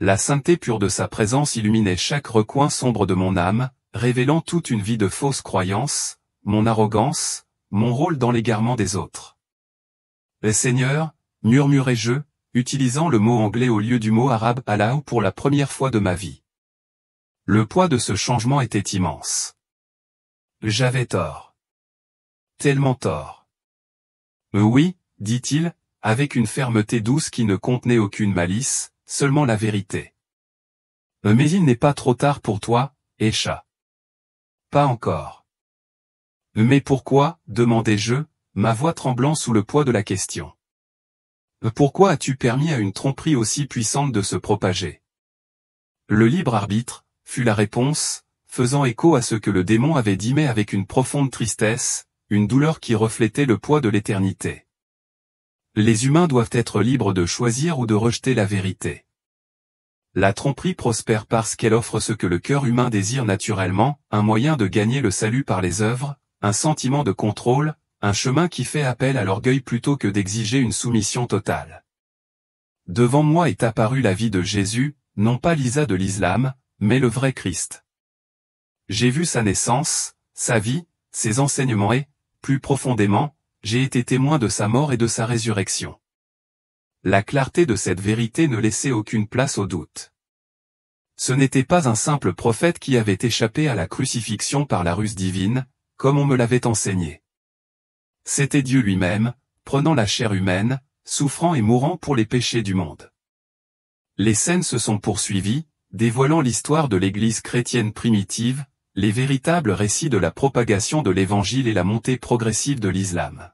La sainteté pure de sa présence illuminait chaque recoin sombre de mon âme, révélant toute une vie de fausses croyances, mon arrogance, mon rôle dans l'égarement des autres. « Seigneur », murmurai-je, utilisant le mot anglais au lieu du mot arabe Allah pour la première fois de ma vie. Le poids de ce changement était immense. J'avais tort. Tellement tort. Oui, dit-il, avec une fermeté douce qui ne contenait aucune malice, seulement la vérité. Mais il n'est pas trop tard pour toi, Esha. Pas encore. Mais pourquoi, demandai-je, ma voix tremblant sous le poids de la question. Pourquoi as-tu permis à une tromperie aussi puissante de se propager? Le libre arbitre, fut la réponse, faisant écho à ce que le démon avait dit mais avec une profonde tristesse, une douleur qui reflétait le poids de l'éternité. Les humains doivent être libres de choisir ou de rejeter la vérité. La tromperie prospère parce qu'elle offre ce que le cœur humain désire naturellement, un moyen de gagner le salut par les œuvres, un sentiment de contrôle, un chemin qui fait appel à l'orgueil plutôt que d'exiger une soumission totale. Devant moi est apparue la vie de Jésus, non pas l'Isa de l'islam, mais le vrai Christ. J'ai vu sa naissance, sa vie, ses enseignements et, plus profondément, j'ai été témoin de sa mort et de sa résurrection. La clarté de cette vérité ne laissait aucune place au doute. Ce n'était pas un simple prophète qui avait échappé à la crucifixion par la ruse divine, comme on me l'avait enseigné. C'était Dieu lui-même, prenant la chair humaine, souffrant et mourant pour les péchés du monde. Les scènes se sont poursuivies, dévoilant l'histoire de l'Église chrétienne primitive, les véritables récits de la propagation de l'Évangile et la montée progressive de l'islam.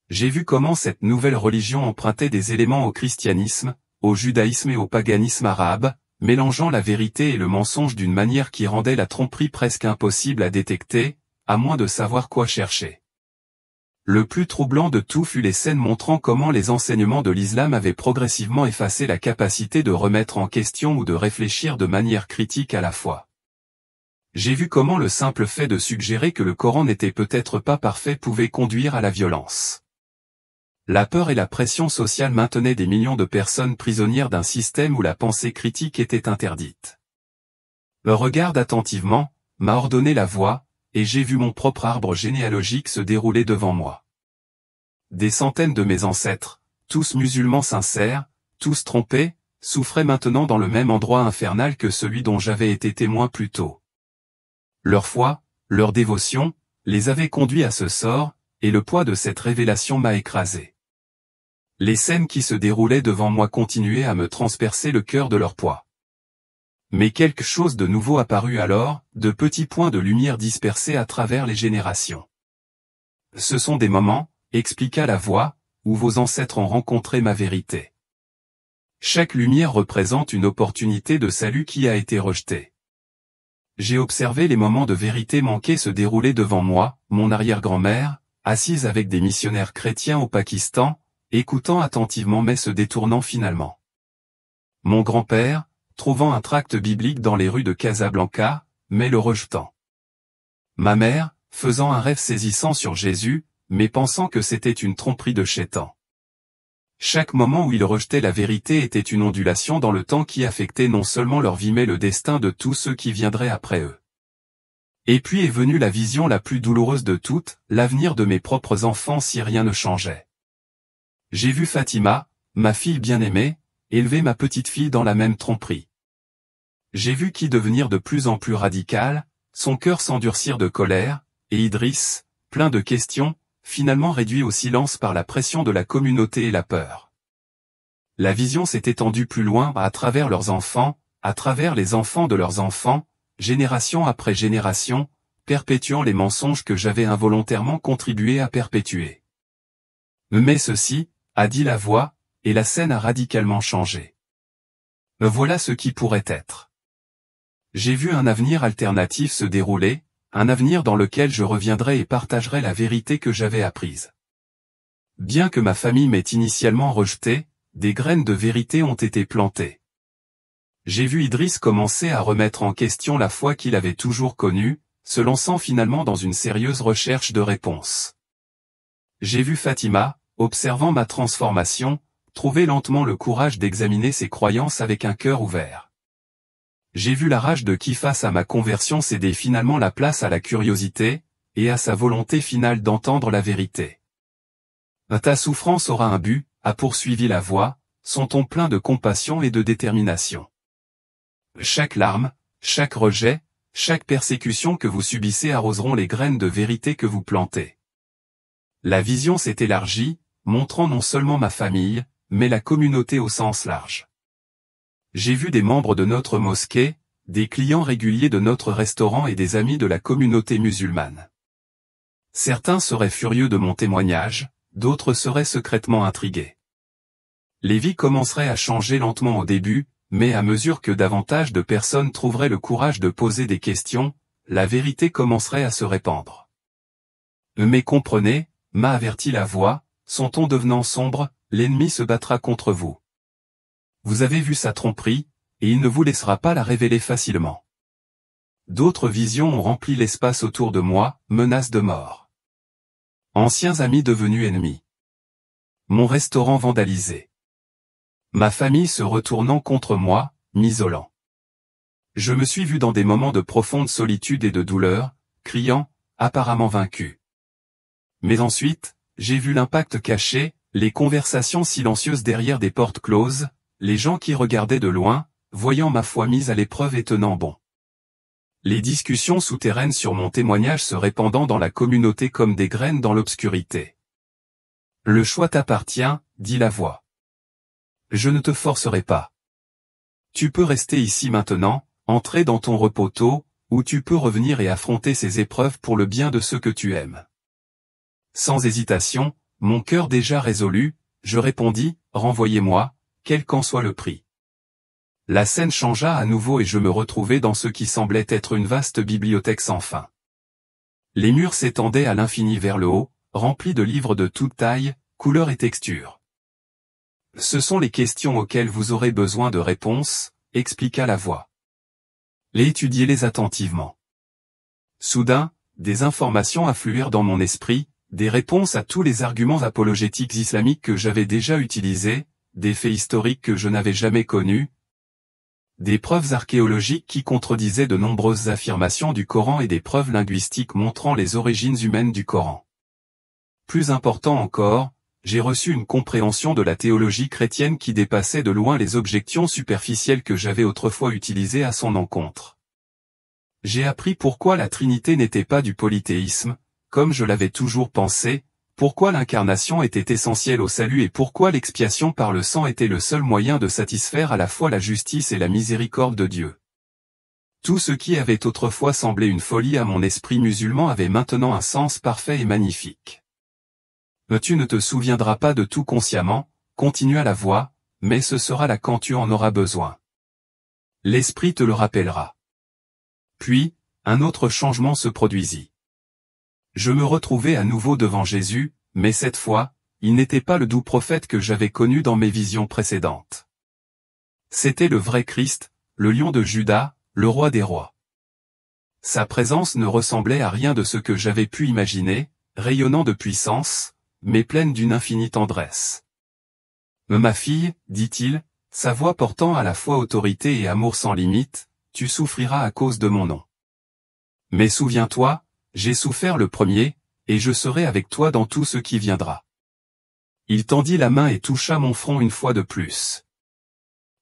J'ai vu comment cette nouvelle religion empruntait des éléments au christianisme, au judaïsme et au paganisme arabe, mélangeant la vérité et le mensonge d'une manière qui rendait la tromperie presque impossible à détecter, à moins de savoir quoi chercher. Le plus troublant de tout fut les scènes montrant comment les enseignements de l'islam avaient progressivement effacé la capacité de remettre en question ou de réfléchir de manière critique à la fois. J'ai vu comment le simple fait de suggérer que le Coran n'était peut-être pas parfait pouvait conduire à la violence. La peur et la pression sociale maintenaient des millions de personnes prisonnières d'un système où la pensée critique était interdite. Regarde attentivement, m'a ordonné la voix, et j'ai vu mon propre arbre généalogique se dérouler devant moi. Des centaines de mes ancêtres, tous musulmans sincères, tous trompés, souffraient maintenant dans le même endroit infernal que celui dont j'avais été témoin plus tôt. Leur foi, leur dévotion, les avait conduits à ce sort, et le poids de cette révélation m'a écrasé. Les scènes qui se déroulaient devant moi continuaient à me transpercer le cœur de leur poids. Mais quelque chose de nouveau apparut alors, de petits points de lumière dispersés à travers les générations. Ce sont des moments, expliqua la voix, où vos ancêtres ont rencontré ma vérité. Chaque lumière représente une opportunité de salut qui a été rejetée. J'ai observé les moments de vérité manqués se dérouler devant moi, mon arrière-grand-mère, assise avec des missionnaires chrétiens au Pakistan, écoutant attentivement mais se détournant finalement. Mon grand-père, trouvant un tract biblique dans les rues de Casablanca, mais le rejetant. Ma mère, faisant un rêve saisissant sur Jésus, mais pensant que c'était une tromperie de Shaitan. Chaque moment où ils rejetaient la vérité était une ondulation dans le temps qui affectait non seulement leur vie mais le destin de tous ceux qui viendraient après eux. Et puis est venue la vision la plus douloureuse de toutes, l'avenir de mes propres enfants si rien ne changeait. J'ai vu Fatima, ma fille bien-aimée, élever ma petite fille dans la même tromperie. J'ai vu Ki devenir de plus en plus radical, son cœur s'endurcir de colère, et Idriss, plein de questions, finalement réduit au silence par la pression de la communauté et la peur. La vision s'est étendue plus loin à travers leurs enfants, à travers les enfants de leurs enfants, génération après génération, perpétuant les mensonges que j'avais involontairement contribué à perpétuer. Mais ceci, a dit la voix, et la scène a radicalement changé. Me voilà ce qui pourrait être. J'ai vu un avenir alternatif se dérouler, un avenir dans lequel je reviendrai et partagerai la vérité que j'avais apprise. Bien que ma famille m'ait initialement rejeté, des graines de vérité ont été plantées. J'ai vu Idriss commencer à remettre en question la foi qu'il avait toujours connue, se lançant finalement dans une sérieuse recherche de réponses. J'ai vu Fatima, observant ma transformation, trouver lentement le courage d'examiner ses croyances avec un cœur ouvert. J'ai vu la rage de Ki face à ma conversion céder finalement la place à la curiosité, et à sa volonté finale d'entendre la vérité. Ta souffrance aura un but, a poursuivi la voix, son ton plein de compassion et de détermination. Chaque larme, chaque rejet, chaque persécution que vous subissez arroseront les graines de vérité que vous plantez. La vision s'est élargie, montrant non seulement ma famille, mais la communauté au sens large. J'ai vu des membres de notre mosquée, des clients réguliers de notre restaurant et des amis de la communauté musulmane. Certains seraient furieux de mon témoignage, d'autres seraient secrètement intrigués. Les vies commenceraient à changer lentement au début, mais à mesure que davantage de personnes trouveraient le courage de poser des questions, la vérité commencerait à se répandre. Mais comprenez, m'a averti la voix, son ton devenant sombre, l'ennemi se battra contre vous. Vous avez vu sa tromperie, et il ne vous laissera pas la révéler facilement. D'autres visions ont rempli l'espace autour de moi, menaces de mort. Anciens amis devenus ennemis. Mon restaurant vandalisé. Ma famille se retournant contre moi, m'isolant. Je me suis vu dans des moments de profonde solitude et de douleur, criant, apparemment vaincu. Mais ensuite, j'ai vu l'impact caché, les conversations silencieuses derrière des portes closes, les gens qui regardaient de loin, voyant ma foi mise à l'épreuve et tenant bon. Les discussions souterraines sur mon témoignage se répandant dans la communauté comme des graines dans l'obscurité. Le choix t'appartient, dit la voix. Je ne te forcerai pas. Tu peux rester ici maintenant, entrer dans ton repos tôt, ou tu peux revenir et affronter ces épreuves pour le bien de ceux que tu aimes. Sans hésitation, mon cœur déjà résolu, je répondis, renvoyez-moi, quel qu'en soit le prix. La scène changea à nouveau et je me retrouvai dans ce qui semblait être une vaste bibliothèque sans fin. Les murs s'étendaient à l'infini vers le haut, remplis de livres de toute taille, couleur et texture. Ce sont les questions auxquelles vous aurez besoin de réponses, expliqua la voix. Étudiez-les attentivement. Soudain, des informations affluèrent dans mon esprit, des réponses à tous les arguments apologétiques islamiques que j'avais déjà utilisés, des faits historiques que je n'avais jamais connus, des preuves archéologiques qui contredisaient de nombreuses affirmations du Coran et des preuves linguistiques montrant les origines humaines du Coran. Plus important encore, j'ai reçu une compréhension de la théologie chrétienne qui dépassait de loin les objections superficielles que j'avais autrefois utilisées à son encontre. J'ai appris pourquoi la Trinité n'était pas du polythéisme, comme je l'avais toujours pensé, pourquoi l'incarnation était essentielle au salut et pourquoi l'expiation par le sang était le seul moyen de satisfaire à la fois la justice et la miséricorde de Dieu. Tout ce qui avait autrefois semblé une folie à mon esprit musulman avait maintenant un sens parfait et magnifique. Tu ne te souviendras pas de tout consciemment, continua la voix, mais ce sera là quand tu en auras besoin. L'esprit te le rappellera. Puis, un autre changement se produisit. Je me retrouvai à nouveau devant Jésus, mais cette fois, il n'était pas le doux prophète que j'avais connu dans mes visions précédentes. C'était le vrai Christ, le lion de Juda, le roi des rois. Sa présence ne ressemblait à rien de ce que j'avais pu imaginer, rayonnant de puissance, mais pleine d'une infinie tendresse. Ma fille, dit-il, sa voix portant à la fois autorité et amour sans limite, tu souffriras à cause de mon nom. Mais souviens-toi, j'ai souffert le premier, et je serai avec toi dans tout ce qui viendra. Il tendit la main et toucha mon front une fois de plus.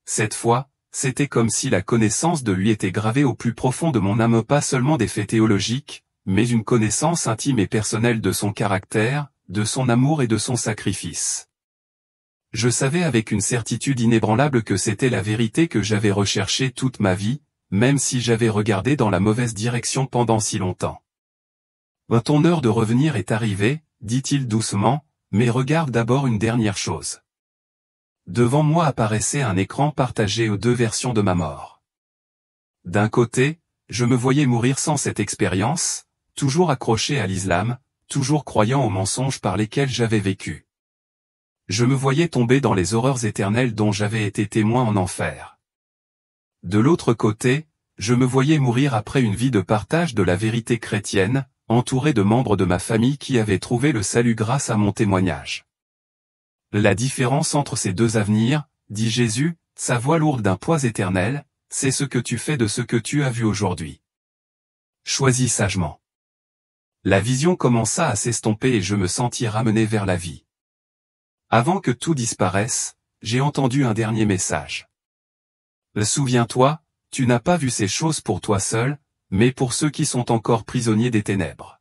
Cette fois, c'était comme si la connaissance de lui était gravée au plus profond de mon âme, pas seulement des faits théologiques, mais une connaissance intime et personnelle de son caractère, de son amour et de son sacrifice. Je savais avec une certitude inébranlable que c'était la vérité que j'avais recherchée toute ma vie, même si j'avais regardé dans la mauvaise direction pendant si longtemps. « Ton heure de revenir est arrivée, dit-il doucement, mais regarde d'abord une dernière chose. » Devant moi apparaissait un écran partagé aux deux versions de ma mort. D'un côté, je me voyais mourir sans cette expérience, toujours accroché à l'islam, toujours croyant aux mensonges par lesquels j'avais vécu. Je me voyais tomber dans les horreurs éternelles dont j'avais été témoin en enfer. De l'autre côté, je me voyais mourir après une vie de partage de la vérité chrétienne, entouré de membres de ma famille qui avaient trouvé le salut grâce à mon témoignage. La différence entre ces deux avenirs, dit Jésus, sa voix lourde d'un poids éternel, c'est ce que tu fais de ce que tu as vu aujourd'hui. Choisis sagement. La vision commença à s'estomper et je me sentis ramené vers la vie. Avant que tout disparaisse, j'ai entendu un dernier message. Souviens-toi, tu n'as pas vu ces choses pour toi seul, mais pour ceux qui sont encore prisonniers des ténèbres.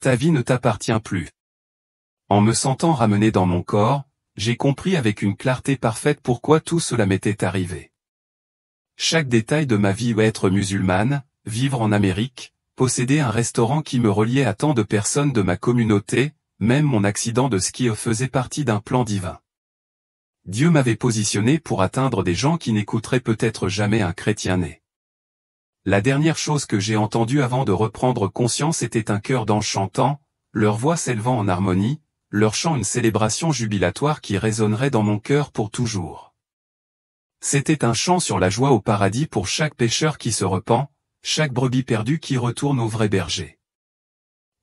Ta vie ne t'appartient plus. En me sentant ramené dans mon corps, j'ai compris avec une clarté parfaite pourquoi tout cela m'était arrivé. Chaque détail de ma vie, être musulmane, vivre en Amérique, posséder un restaurant qui me reliait à tant de personnes de ma communauté, même mon accident de ski faisait partie d'un plan divin. Dieu m'avait positionné pour atteindre des gens qui n'écouteraient peut-être jamais un chrétien né. La dernière chose que j'ai entendue avant de reprendre conscience était un chœur d'anges chantant, leur voix s'élevant en harmonie, leur chant une célébration jubilatoire qui résonnerait dans mon cœur pour toujours. C'était un chant sur la joie au paradis pour chaque pécheur qui se repent, chaque brebis perdue qui retourne au vrai berger.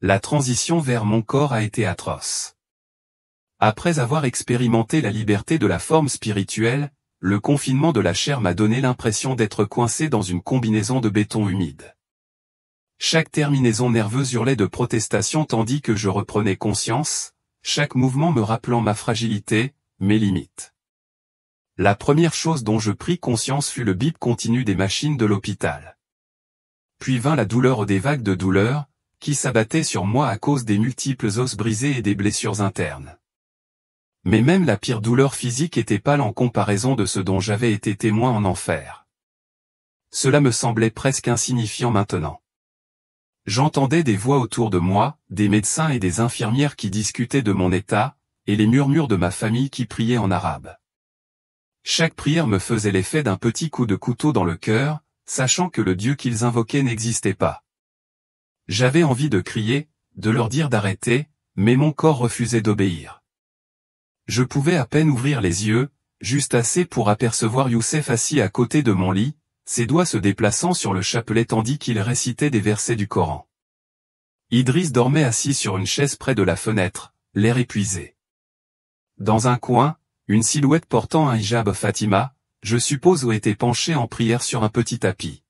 La transition vers mon corps a été atroce. Après avoir expérimenté la liberté de la forme spirituelle, le confinement de la chair m'a donné l'impression d'être coincé dans une combinaison de béton humide. Chaque terminaison nerveuse hurlait de protestation tandis que je reprenais conscience, chaque mouvement me rappelant ma fragilité, mes limites. La première chose dont je pris conscience fut le bip continu des machines de l'hôpital. Puis vint la douleur des vagues de douleur, qui s'abattaient sur moi à cause des multiples os brisés et des blessures internes. Mais même la pire douleur physique était pâle en comparaison de ce dont j'avais été témoin en enfer. Cela me semblait presque insignifiant maintenant. J'entendais des voix autour de moi, des médecins et des infirmières qui discutaient de mon état, et les murmures de ma famille qui priaient en arabe. Chaque prière me faisait l'effet d'un petit coup de couteau dans le cœur, sachant que le Dieu qu'ils invoquaient n'existait pas. J'avais envie de crier, de leur dire d'arrêter, mais mon corps refusait d'obéir. Je pouvais à peine ouvrir les yeux, juste assez pour apercevoir Youssef assis à côté de mon lit, ses doigts se déplaçant sur le chapelet tandis qu'il récitait des versets du Coran. Idriss dormait assis sur une chaise près de la fenêtre, l'air épuisé. Dans un coin, une silhouette portant un hijab Fatima, je suppose, était penchée en prière sur un petit tapis.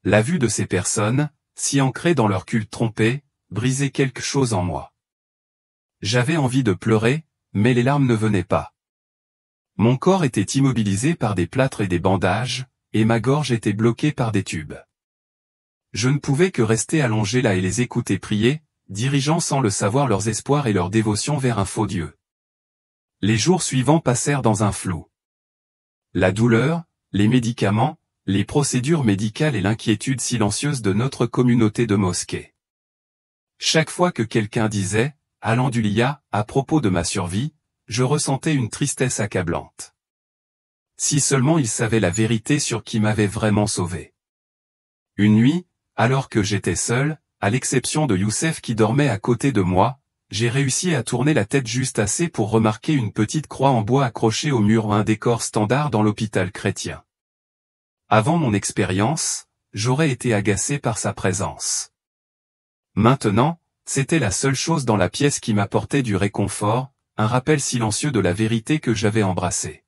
La vue de ces personnes, si ancrées dans leur culte trompé, brisait quelque chose en moi. J'avais envie de pleurer, mais les larmes ne venaient pas. Mon corps était immobilisé par des plâtres et des bandages, et ma gorge était bloquée par des tubes. Je ne pouvais que rester allongé là et les écouter prier, dirigeant sans le savoir leurs espoirs et leur dévotion vers un faux Dieu. Les jours suivants passèrent dans un flou. La douleur, les médicaments, les procédures médicales et l'inquiétude silencieuse de notre communauté de mosquées. Chaque fois que quelqu'un disait « Alhamdoulilah » à propos de ma survie, je ressentais une tristesse accablante. Si seulement il savait la vérité sur qui m'avait vraiment sauvé. Une nuit, alors que j'étais seul, à l'exception de Youssef qui dormait à côté de moi, j'ai réussi à tourner la tête juste assez pour remarquer une petite croix en bois accrochée au mur, un décor standard dans l'hôpital chrétien. Avant mon expérience, j'aurais été agacé par sa présence. Maintenant, c'était la seule chose dans la pièce qui m'apportait du réconfort, un rappel silencieux de la vérité que j'avais embrassée.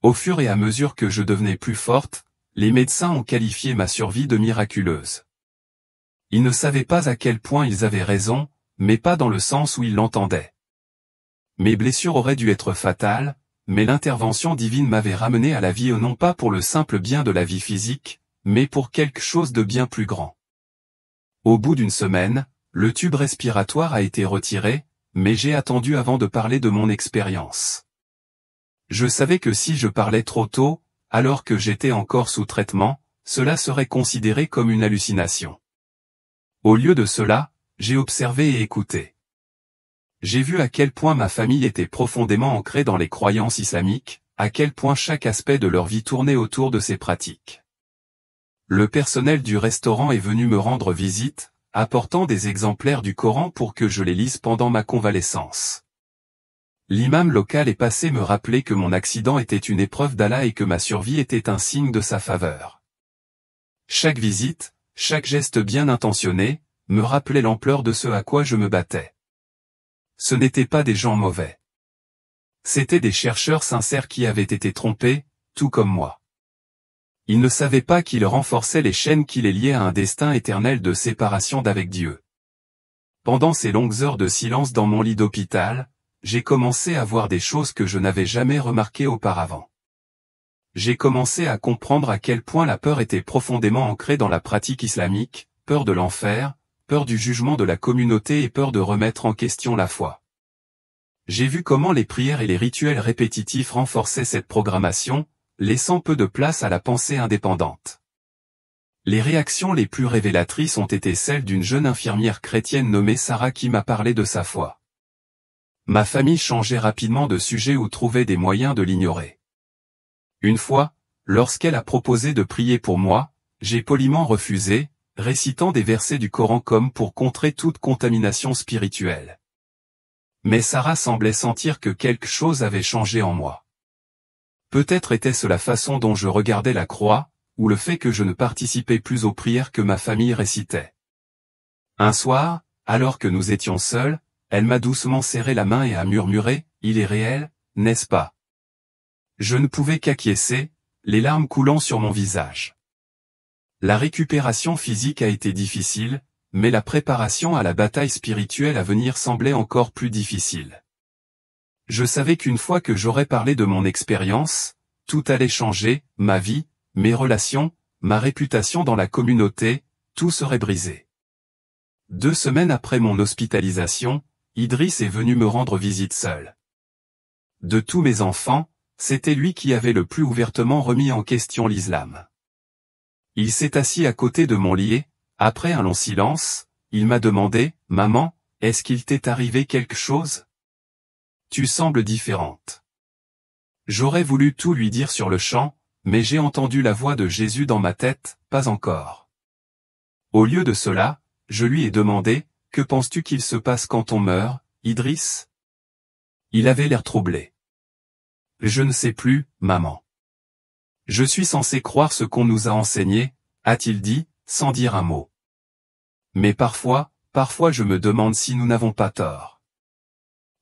Au fur et à mesure que je devenais plus forte, les médecins ont qualifié ma survie de miraculeuse. Ils ne savaient pas à quel point ils avaient raison, mais pas dans le sens où ils l'entendaient. Mes blessures auraient dû être fatales, mais l'intervention divine m'avait ramené à la vie non pas pour le simple bien de la vie physique, mais pour quelque chose de bien plus grand. Au bout d'une semaine, le tube respiratoire a été retiré, mais j'ai attendu avant de parler de mon expérience. Je savais que si je parlais trop tôt, alors que j'étais encore sous traitement, cela serait considéré comme une hallucination. Au lieu de cela, j'ai observé et écouté. J'ai vu à quel point ma famille était profondément ancrée dans les croyances islamiques, à quel point chaque aspect de leur vie tournait autour de ces pratiques. Le personnel du restaurant est venu me rendre visite, apportant des exemplaires du Coran pour que je les lise pendant ma convalescence. L'imam local est passé me rappeler que mon accident était une épreuve d'Allah et que ma survie était un signe de sa faveur. Chaque visite, chaque geste bien intentionné, me rappelait l'ampleur de ce à quoi je me battais. Ce n'étaient pas des gens mauvais. C'étaient des chercheurs sincères qui avaient été trompés, tout comme moi. Ils ne savaient pas qu'ils renforçaient les chaînes qui les liaient à un destin éternel de séparation d'avec Dieu. Pendant ces longues heures de silence dans mon lit d'hôpital, j'ai commencé à voir des choses que je n'avais jamais remarquées auparavant. J'ai commencé à comprendre à quel point la peur était profondément ancrée dans la pratique islamique, peur de l'enfer, peur du jugement de la communauté et peur de remettre en question la foi. J'ai vu comment les prières et les rituels répétitifs renforçaient cette programmation, laissant peu de place à la pensée indépendante. Les réactions les plus révélatrices ont été celles d'une jeune infirmière chrétienne nommée Sarah qui m'a parlé de sa foi. Ma famille changeait rapidement de sujet ou trouvait des moyens de l'ignorer. Une fois, lorsqu'elle a proposé de prier pour moi, j'ai poliment refusé, récitant des versets du Coran comme pour contrer toute contamination spirituelle. Mais Sarah semblait sentir que quelque chose avait changé en moi. Peut-être était-ce la façon dont je regardais la croix, ou le fait que je ne participais plus aux prières que ma famille récitait. Un soir, alors que nous étions seuls, elle m'a doucement serré la main et a murmuré, « Il est réel, n'est-ce pas ?» Je ne pouvais qu'acquiescer, les larmes coulant sur mon visage. La récupération physique a été difficile, mais la préparation à la bataille spirituelle à venir semblait encore plus difficile. Je savais qu'une fois que j'aurais parlé de mon expérience, tout allait changer, ma vie, mes relations, ma réputation dans la communauté, tout serait brisé. 2 semaines après mon hospitalisation, Idriss est venu me rendre visite seul. De tous mes enfants, c'était lui qui avait le plus ouvertement remis en question l'islam. Il s'est assis à côté de mon lit et, après un long silence, il m'a demandé, « Maman, est-ce qu'il t'est arrivé quelque chose ? Tu sembles différente. » J'aurais voulu tout lui dire sur le champ, mais j'ai entendu la voix de Jésus dans ma tête, « Pas encore. » Au lieu de cela, je lui ai demandé, « Que penses-tu qu'il se passe quand on meurt, Idriss ?» Il avait l'air troublé. « Je ne sais plus, maman. Je suis censé croire ce qu'on nous a enseigné, » a-t-il dit, sans dire un mot. Mais parfois je me demande si nous n'avons pas tort.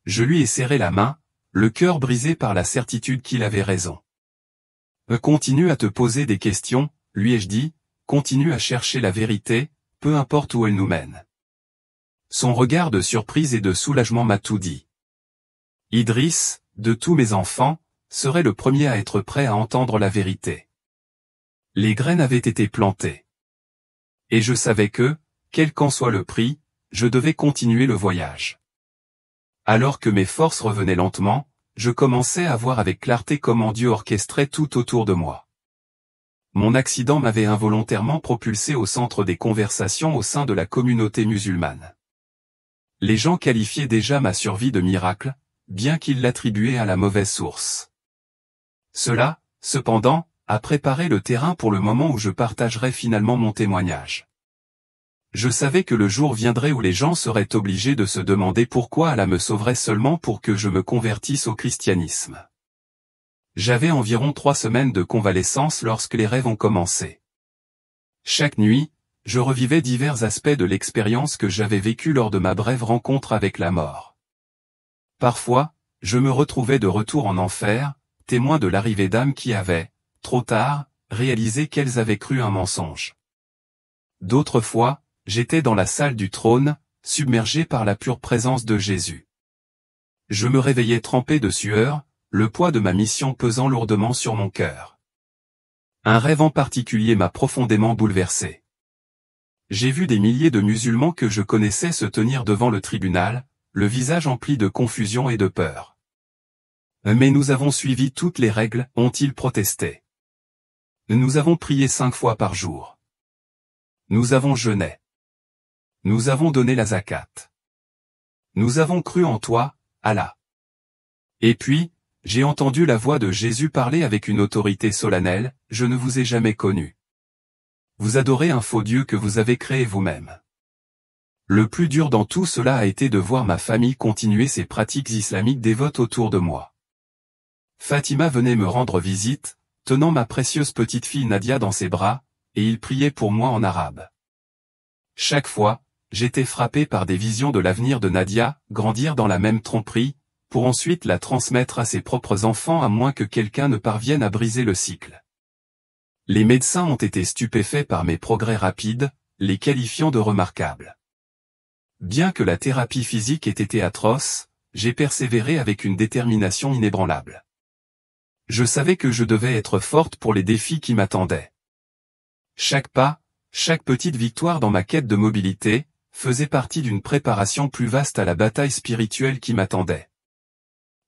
Je lui ai serré la main, le cœur brisé par la certitude qu'il avait raison. « Continue à te poser des questions, lui ai-je dit, continue à chercher la vérité, peu importe où elle nous mène. » Son regard de surprise et de soulagement m'a tout dit. Idriss, de tous mes enfants, serait le premier à être prêt à entendre la vérité. Les graines avaient été plantées. Et je savais que, quel qu'en soit le prix, je devais continuer le voyage. Alors que mes forces revenaient lentement, je commençais à voir avec clarté comment Dieu orchestrait tout autour de moi. Mon accident m'avait involontairement propulsé au centre des conversations au sein de la communauté musulmane. Les gens qualifiaient déjà ma survie de miracle, bien qu'ils l'attribuaient à la mauvaise source. Cela, cependant, a préparé le terrain pour le moment où je partagerais finalement mon témoignage. Je savais que le jour viendrait où les gens seraient obligés de se demander pourquoi Allah me sauverait seulement pour que je me convertisse au christianisme. J'avais environ 3 semaines de convalescence lorsque les rêves ont commencé. Chaque nuit, je revivais divers aspects de l'expérience que j'avais vécue lors de ma brève rencontre avec la mort. Parfois, je me retrouvais de retour en enfer, témoin de l'arrivée d'âmes qui avaient, trop tard, réalisé qu'elles avaient cru un mensonge. D'autres fois, j'étais dans la salle du trône, submergé par la pure présence de Jésus. Je me réveillais trempé de sueur, le poids de ma mission pesant lourdement sur mon cœur. Un rêve en particulier m'a profondément bouleversé. J'ai vu des milliers de musulmans que je connaissais se tenir devant le tribunal, le visage empli de confusion et de peur. Mais nous avons suivi toutes les règles, ont-ils protesté. Nous avons prié 5 fois par jour. Nous avons jeûné. Nous avons donné la zakat. Nous avons cru en toi, Allah. Et puis, j'ai entendu la voix de Jésus parler avec une autorité solennelle, « Je ne vous ai jamais connu. Vous adorez un faux Dieu que vous avez créé vous-même. » Le plus dur dans tout cela a été de voir ma famille continuer ses pratiques islamiques dévotes autour de moi. Fatima venait me rendre visite, tenant ma précieuse petite fille Nadia dans ses bras, et il priait pour moi en arabe. Chaque fois, j'étais frappé par des visions de l'avenir de Nadia, grandir dans la même tromperie, pour ensuite la transmettre à ses propres enfants à moins que quelqu'un ne parvienne à briser le cycle. Les médecins ont été stupéfaits par mes progrès rapides, les qualifiant de remarquables. Bien que la thérapie physique ait été atroce, j'ai persévéré avec une détermination inébranlable. Je savais que je devais être forte pour les défis qui m'attendaient. Chaque pas, chaque petite victoire dans ma quête de mobilité, faisait partie d'une préparation plus vaste à la bataille spirituelle qui m'attendait.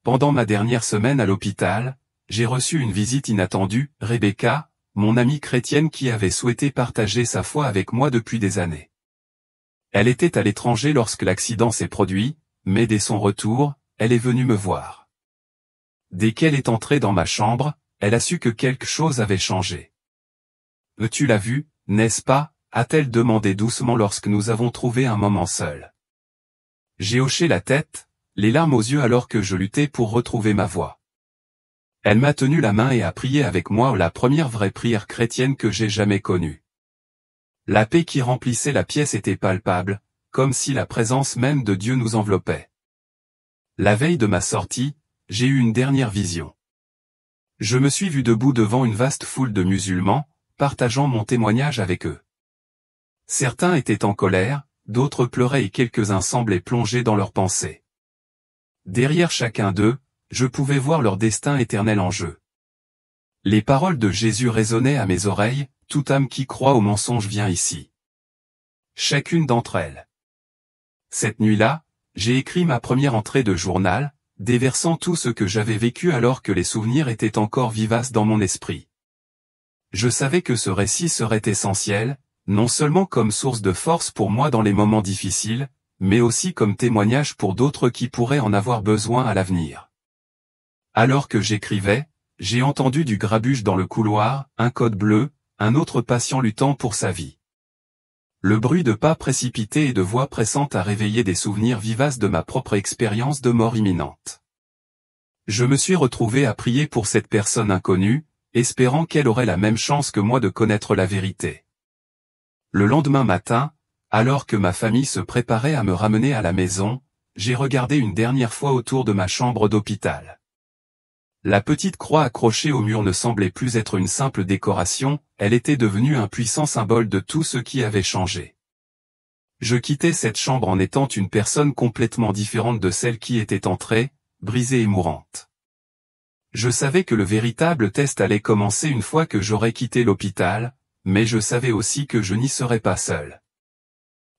Pendant ma dernière semaine à l'hôpital, j'ai reçu une visite inattendue, Rebecca, mon amie chrétienne qui avait souhaité partager sa foi avec moi depuis des années. Elle était à l'étranger lorsque l'accident s'est produit, mais dès son retour, elle est venue me voir. Dès qu'elle est entrée dans ma chambre, elle a su que quelque chose avait changé. « Tu l'as vu, n'est-ce pas ?» a-t-elle demandé doucement lorsque nous avons trouvé un moment seul. J'ai hoché la tête, les larmes aux yeux alors que je luttais pour retrouver ma voix. Elle m'a tenu la main et a prié avec moi la première vraie prière chrétienne que j'ai jamais connue. La paix qui remplissait la pièce était palpable, comme si la présence même de Dieu nous enveloppait. La veille de ma sortie, j'ai eu une dernière vision. Je me suis vu debout devant une vaste foule de musulmans, partageant mon témoignage avec eux. Certains étaient en colère, d'autres pleuraient et quelques-uns semblaient plongés dans leurs pensées. Derrière chacun d'eux, je pouvais voir leur destin éternel en jeu. Les paroles de Jésus résonnaient à mes oreilles, « Toute âme qui croit au mensonge vient ici. » Chacune d'entre elles. Cette nuit-là, j'ai écrit ma première entrée de journal, déversant tout ce que j'avais vécu alors que les souvenirs étaient encore vivaces dans mon esprit. Je savais que ce récit serait essentiel, non seulement comme source de force pour moi dans les moments difficiles, mais aussi comme témoignage pour d'autres qui pourraient en avoir besoin à l'avenir. Alors que j'écrivais, j'ai entendu du grabuge dans le couloir, un code bleu, un autre patient luttant pour sa vie. Le bruit de pas précipités et de voix pressantes a réveillé des souvenirs vivaces de ma propre expérience de mort imminente. Je me suis retrouvé à prier pour cette personne inconnue, espérant qu'elle aurait la même chance que moi de connaître la vérité. Le lendemain matin, alors que ma famille se préparait à me ramener à la maison, j'ai regardé une dernière fois autour de ma chambre d'hôpital. La petite croix accrochée au mur ne semblait plus être une simple décoration, elle était devenue un puissant symbole de tout ce qui avait changé. Je quittais cette chambre en étant une personne complètement différente de celle qui était entrée, brisée et mourante. Je savais que le véritable test allait commencer une fois que j'aurais quitté l'hôpital, mais je savais aussi que je n'y serais pas seul.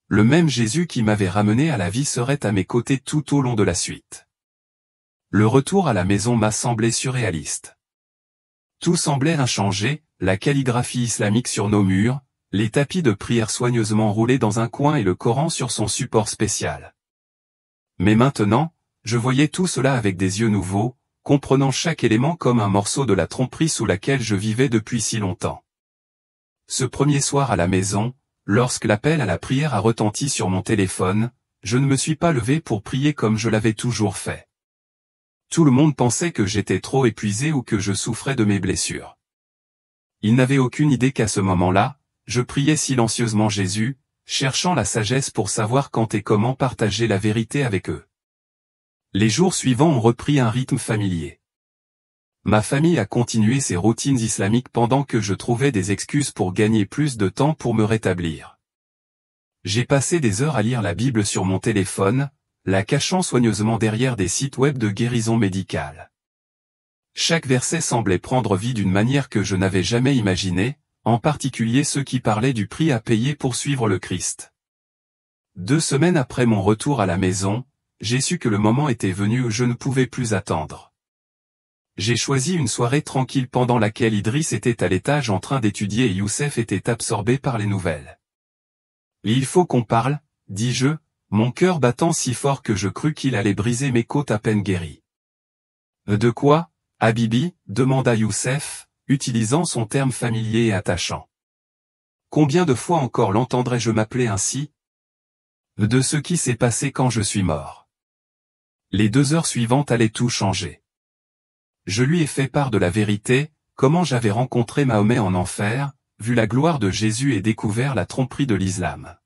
Le même Jésus qui m'avait ramené à la vie serait à mes côtés tout au long de la suite. Le retour à la maison m'a semblé surréaliste. Tout semblait inchangé, la calligraphie islamique sur nos murs, les tapis de prière soigneusement roulés dans un coin et le Coran sur son support spécial. Mais maintenant, je voyais tout cela avec des yeux nouveaux, comprenant chaque élément comme un morceau de la tromperie sous laquelle je vivais depuis si longtemps. Ce premier soir à la maison, lorsque l'appel à la prière a retenti sur mon téléphone, je ne me suis pas levé pour prier comme je l'avais toujours fait. Tout le monde pensait que j'étais trop épuisé ou que je souffrais de mes blessures. Ils n'avaient aucune idée qu'à ce moment-là, je priais silencieusement Jésus, cherchant la sagesse pour savoir quand et comment partager la vérité avec eux. Les jours suivants ont repris un rythme familier. Ma famille a continué ses routines islamiques pendant que je trouvais des excuses pour gagner plus de temps pour me rétablir. J'ai passé des heures à lire la Bible sur mon téléphone, la cachant soigneusement derrière des sites web de guérison médicale. Chaque verset semblait prendre vie d'une manière que je n'avais jamais imaginée, en particulier ceux qui parlaient du prix à payer pour suivre le Christ. 2 semaines après mon retour à la maison, j'ai su que le moment était venu où je ne pouvais plus attendre. J'ai choisi une soirée tranquille pendant laquelle Idriss était à l'étage en train d'étudier et Youssef était absorbé par les nouvelles. « Il faut qu'on parle, dis-je, mon cœur battant si fort que je crus qu'il allait briser mes côtes à peine guéries. »« De quoi, Habibi ?» demanda Youssef, utilisant son terme familier et attachant. « Combien de fois encore l'entendrai-je m'appeler ainsi ? » ?»« De ce qui s'est passé quand je suis mort. » Les 2 heures suivantes allaient tout changer. Je lui ai fait part de la vérité, comment j'avais rencontré Mahomet en enfer, vu la gloire de Jésus et découvert la tromperie de l'islam.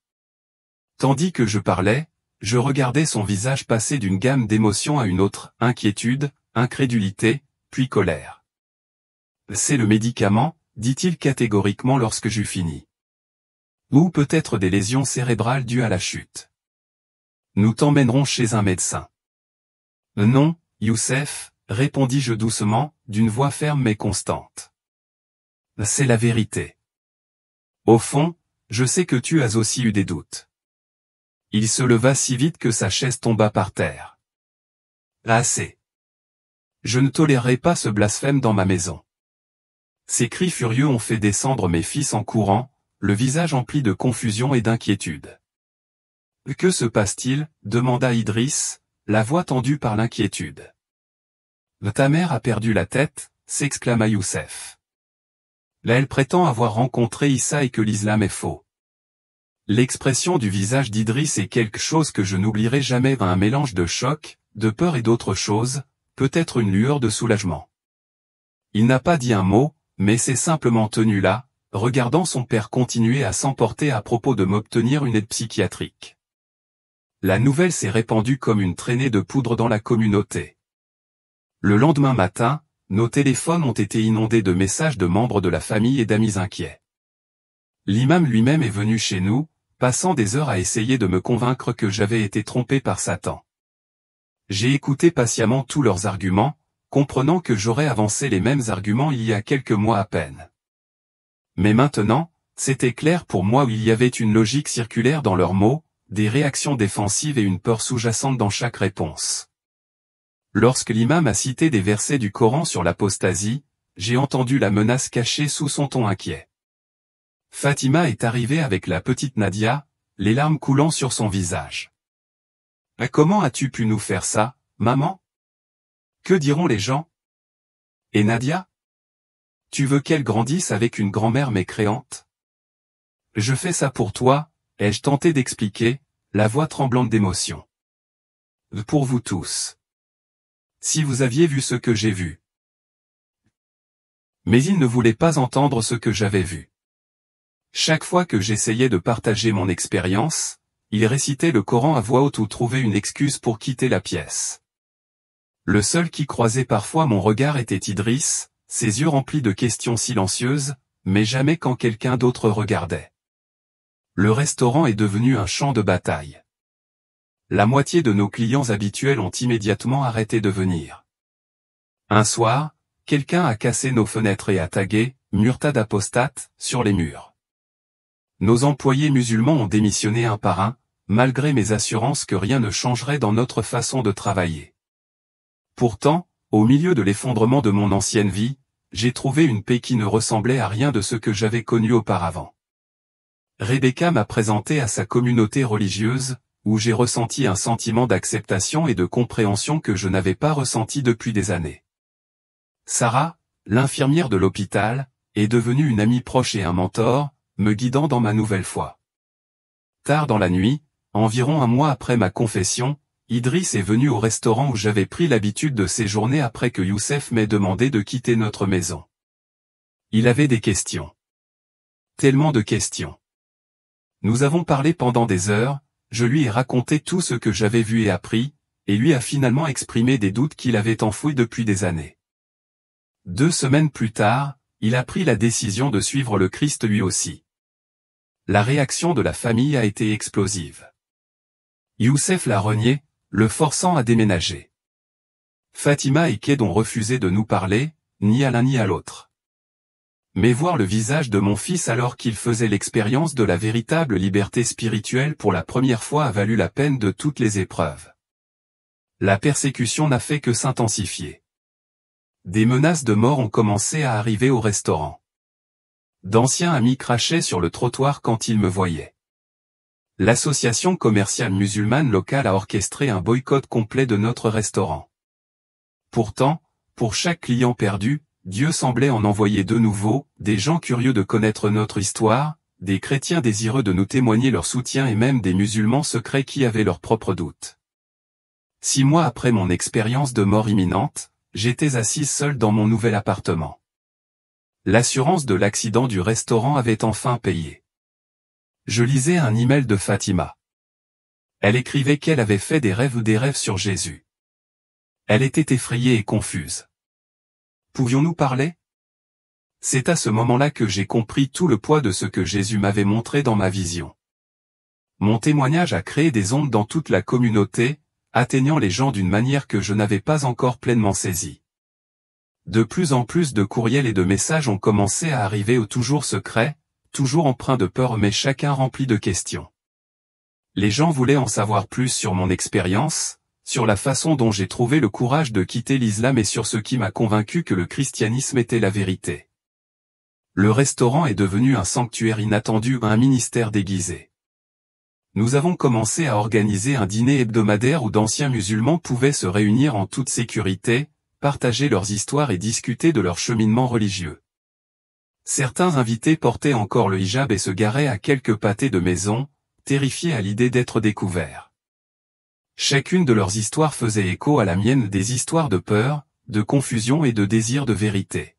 Tandis que je parlais, je regardais son visage passer d'une gamme d'émotions à une autre, inquiétude, incrédulité, puis colère. « C'est le médicament, dit-il catégoriquement lorsque j'eus fini. Ou peut-être des lésions cérébrales dues à la chute. Nous t'emmènerons chez un médecin. »« Non, Youssef, » répondis-je doucement, d'une voix ferme mais constante. « C'est la vérité. Au fond, je sais que tu as aussi eu des doutes. » Il se leva si vite que sa chaise tomba par terre. « Assez. Je ne tolérerai pas ce blasphème dans ma maison. » Ces cris furieux ont fait descendre mes fils en courant, le visage empli de confusion et d'inquiétude. « Que se passe-t-il ?» demanda Idriss, la voix tendue par l'inquiétude. « Ta mère a perdu la tête » s'exclama Youssef. « Là elle prétend avoir rencontré Issa et que l'islam est faux. » L'expression du visage d'Idriss est quelque chose que je n'oublierai jamais, un mélange de choc, de peur et d'autre chose, peut-être une lueur de soulagement. Il n'a pas dit un mot, mais s'est simplement tenu là, regardant son père continuer à s'emporter à propos de m'obtenir une aide psychiatrique. La nouvelle s'est répandue comme une traînée de poudre dans la communauté. Le lendemain matin, nos téléphones ont été inondés de messages de membres de la famille et d'amis inquiets. L'imam lui-même est venu chez nous, passant des heures à essayer de me convaincre que j'avais été trompé par Satan. J'ai écouté patiemment tous leurs arguments, comprenant que j'aurais avancé les mêmes arguments il y a quelques mois à peine. Mais maintenant, c'était clair pour moi où il y avait une logique circulaire dans leurs mots, des réactions défensives et une peur sous-jacente dans chaque réponse. Lorsque l'imam a cité des versets du Coran sur l'apostasie, j'ai entendu la menace cachée sous son ton inquiet. Fatima est arrivée avec la petite Nadia, les larmes coulant sur son visage. « Comment as-tu pu nous faire ça, maman ? Que diront les gens ? Et Nadia ? Tu veux qu'elle grandisse avec une grand-mère mécréante ? Je fais ça pour toi, ai-je tenté d'expliquer, la voix tremblante d'émotion. Pour vous tous. Si vous aviez vu ce que j'ai vu. » Mais il ne voulait pas entendre ce que j'avais vu. Chaque fois que j'essayais de partager mon expérience, il récitait le Coran à voix haute ou trouvait une excuse pour quitter la pièce. Le seul qui croisait parfois mon regard était Idriss, ses yeux remplis de questions silencieuses, mais jamais quand quelqu'un d'autre regardait. Le restaurant est devenu un champ de bataille. La moitié de nos clients habituels ont immédiatement arrêté de venir. Un soir, quelqu'un a cassé nos fenêtres et a tagué « Murtad apostate » sur les murs. Nos employés musulmans ont démissionné un par un, malgré mes assurances que rien ne changerait dans notre façon de travailler. Pourtant, au milieu de l'effondrement de mon ancienne vie, j'ai trouvé une paix qui ne ressemblait à rien de ce que j'avais connu auparavant. Rebecca m'a présenté à sa communauté religieuse, où j'ai ressenti un sentiment d'acceptation et de compréhension que je n'avais pas ressenti depuis des années. Sarah, l'infirmière de l'hôpital, est devenue une amie proche et un mentor, me guidant dans ma nouvelle foi. Tard dans la nuit, environ un mois après ma confession, Idriss est venu au restaurant où j'avais pris l'habitude de séjourner après que Youssef m'ait demandé de quitter notre maison. Il avait des questions. Tellement de questions. Nous avons parlé pendant des heures, je lui ai raconté tout ce que j'avais vu et appris, et lui a finalement exprimé des doutes qu'il avait enfouis depuis des années. 2 semaines plus tard, il a pris la décision de suivre le Christ lui aussi. La réaction de la famille a été explosive. Youssef l'a renié, le forçant à déménager. Fatima et Ked ont refusé de nous parler, ni à l'un ni à l'autre. Mais voir le visage de mon fils alors qu'il faisait l'expérience de la véritable liberté spirituelle pour la première fois a valu la peine de toutes les épreuves. La persécution n'a fait que s'intensifier. Des menaces de mort ont commencé à arriver au restaurant. D'anciens amis crachaient sur le trottoir quand ils me voyaient. L'association commerciale musulmane locale a orchestré un boycott complet de notre restaurant. Pourtant, pour chaque client perdu, Dieu semblait en envoyer de nouveaux, des gens curieux de connaître notre histoire, des chrétiens désireux de nous témoigner leur soutien et même des musulmans secrets qui avaient leurs propres doutes. 6 mois après mon expérience de mort imminente, j'étais assise seule dans mon nouvel appartement. L'assurance de l'accident du restaurant avait enfin payé. Je lisais un email de Fatima. Elle écrivait qu'elle avait fait des rêves sur Jésus. Elle était effrayée et confuse. Pouvions-nous parler? C'est à ce moment-là que j'ai compris tout le poids de ce que Jésus m'avait montré dans ma vision. Mon témoignage a créé des ondes dans toute la communauté, atteignant les gens d'une manière que je n'avais pas encore pleinement saisie. De plus en plus de courriels et de messages ont commencé à arriver au toujours secret, toujours empreints de peur mais chacun rempli de questions. Les gens voulaient en savoir plus sur mon expérience, sur la façon dont j'ai trouvé le courage de quitter l'islam et sur ce qui m'a convaincu que le christianisme était la vérité. Le restaurant est devenu un sanctuaire inattendu, un ministère déguisé. Nous avons commencé à organiser un dîner hebdomadaire où d'anciens musulmans pouvaient se réunir en toute sécurité, partager leurs histoires et discuter de leur cheminement religieux. Certains invités portaient encore le hijab et se garaient à quelques pâtés de maison, terrifiés à l'idée d'être découverts. Chacune de leurs histoires faisait écho à la mienne, des histoires de peur, de confusion et de désir de vérité.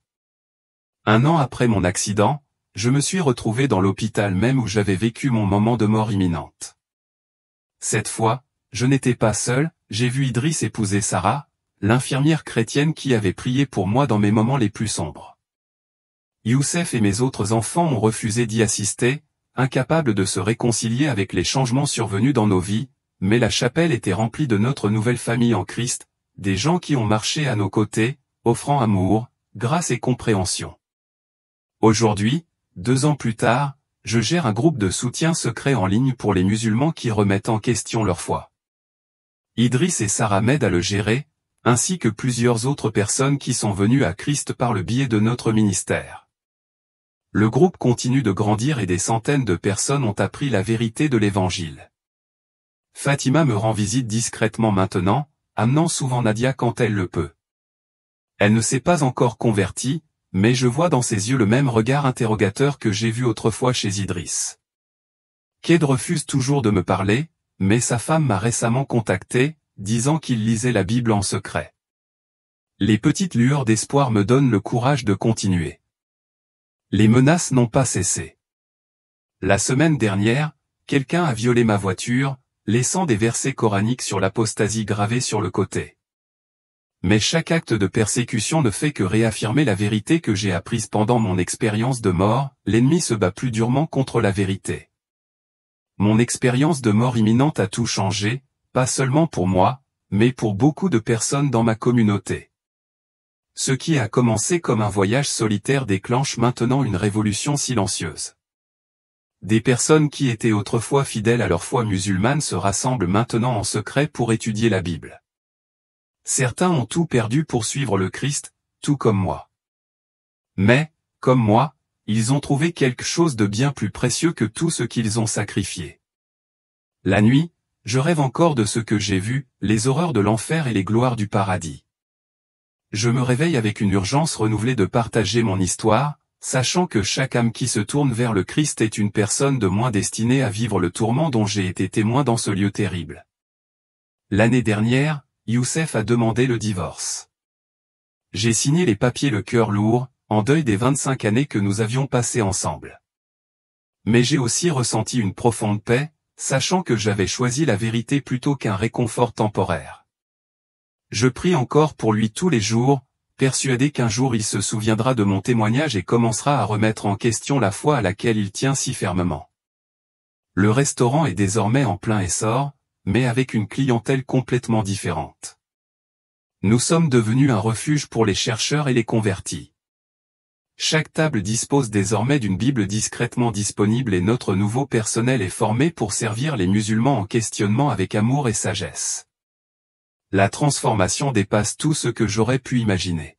1 an après mon accident, je me suis retrouvé dans l'hôpital même où j'avais vécu mon moment de mort imminente. Cette fois, je n'étais pas seul, j'ai vu Idriss épouser Sarah, l'infirmière chrétienne qui avait prié pour moi dans mes moments les plus sombres. Youssef et mes autres enfants ont refusé d'y assister, incapables de se réconcilier avec les changements survenus dans nos vies, mais la chapelle était remplie de notre nouvelle famille en Christ, des gens qui ont marché à nos côtés, offrant amour, grâce et compréhension. Aujourd'hui, 2 ans plus tard, je gère un groupe de soutien secret en ligne pour les musulmans qui remettent en question leur foi. Idriss et Sarah m'aident à le gérer, ainsi que plusieurs autres personnes qui sont venues à Christ par le biais de notre ministère. Le groupe continue de grandir et des centaines de personnes ont appris la vérité de l'Évangile. Fatima me rend visite discrètement maintenant, amenant souvent Nadia quand elle le peut. Elle ne s'est pas encore convertie, mais je vois dans ses yeux le même regard interrogateur que j'ai vu autrefois chez Idriss. Ked refuse toujours de me parler, mais sa femme m'a récemment contacté, disant qu'il lisait la Bible en secret. Les petites lueurs d'espoir me donnent le courage de continuer. Les menaces n'ont pas cessé. La semaine dernière, quelqu'un a violé ma voiture, laissant des versets coraniques sur l'apostasie gravés sur le côté. Mais chaque acte de persécution ne fait que réaffirmer la vérité que j'ai apprise pendant mon expérience de mort, l'ennemi se bat plus durement contre la vérité. Mon expérience de mort imminente a tout changé, pas seulement pour moi, mais pour beaucoup de personnes dans ma communauté. Ce qui a commencé comme un voyage solitaire déclenche maintenant une révolution silencieuse. Des personnes qui étaient autrefois fidèles à leur foi musulmane se rassemblent maintenant en secret pour étudier la Bible. Certains ont tout perdu pour suivre le Christ, tout comme moi. Mais, comme moi, ils ont trouvé quelque chose de bien plus précieux que tout ce qu'ils ont sacrifié. La nuit, je rêve encore de ce que j'ai vu, les horreurs de l'enfer et les gloires du paradis. Je me réveille avec une urgence renouvelée de partager mon histoire, sachant que chaque âme qui se tourne vers le Christ est une personne de moins destinée à vivre le tourment dont j'ai été témoin dans ce lieu terrible. L'année dernière, Youssef a demandé le divorce. J'ai signé les papiers le cœur lourd, en deuil des 25 années que nous avions passées ensemble. Mais j'ai aussi ressenti une profonde paix, sachant que j'avais choisi la vérité plutôt qu'un réconfort temporaire. Je prie encore pour lui tous les jours, persuadé qu'un jour il se souviendra de mon témoignage et commencera à remettre en question la foi à laquelle il tient si fermement. Le restaurant est désormais en plein essor, mais avec une clientèle complètement différente. Nous sommes devenus un refuge pour les chercheurs et les convertis. Chaque table dispose désormais d'une Bible discrètement disponible et notre nouveau personnel est formé pour servir les musulmans en questionnement avec amour et sagesse. La transformation dépasse tout ce que j'aurais pu imaginer.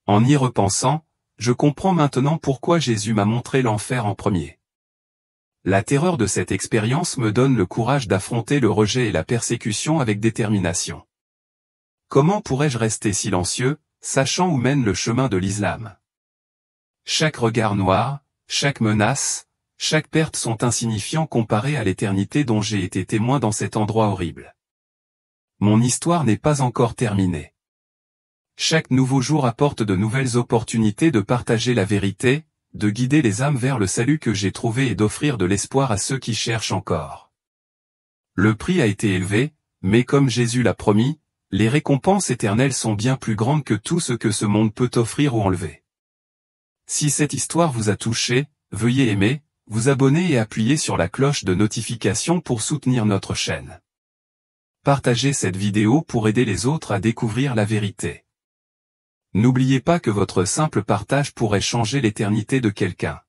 En y repensant, je comprends maintenant pourquoi Jésus m'a montré l'enfer en premier. La terreur de cette expérience me donne le courage d'affronter le rejet et la persécution avec détermination. Comment pourrais-je rester silencieux, sachant où mène le chemin de l'islam? Chaque regard noir, chaque menace, chaque perte sont insignifiants comparés à l'éternité dont j'ai été témoin dans cet endroit horrible. Mon histoire n'est pas encore terminée. Chaque nouveau jour apporte de nouvelles opportunités de partager la vérité, de guider les âmes vers le salut que j'ai trouvé et d'offrir de l'espoir à ceux qui cherchent encore. Le prix a été élevé, mais comme Jésus l'a promis, les récompenses éternelles sont bien plus grandes que tout ce que ce monde peut offrir ou enlever. Si cette histoire vous a touché, veuillez aimer, vous abonner et appuyer sur la cloche de notification pour soutenir notre chaîne. Partagez cette vidéo pour aider les autres à découvrir la vérité. N'oubliez pas que votre simple partage pourrait changer l'éternité de quelqu'un.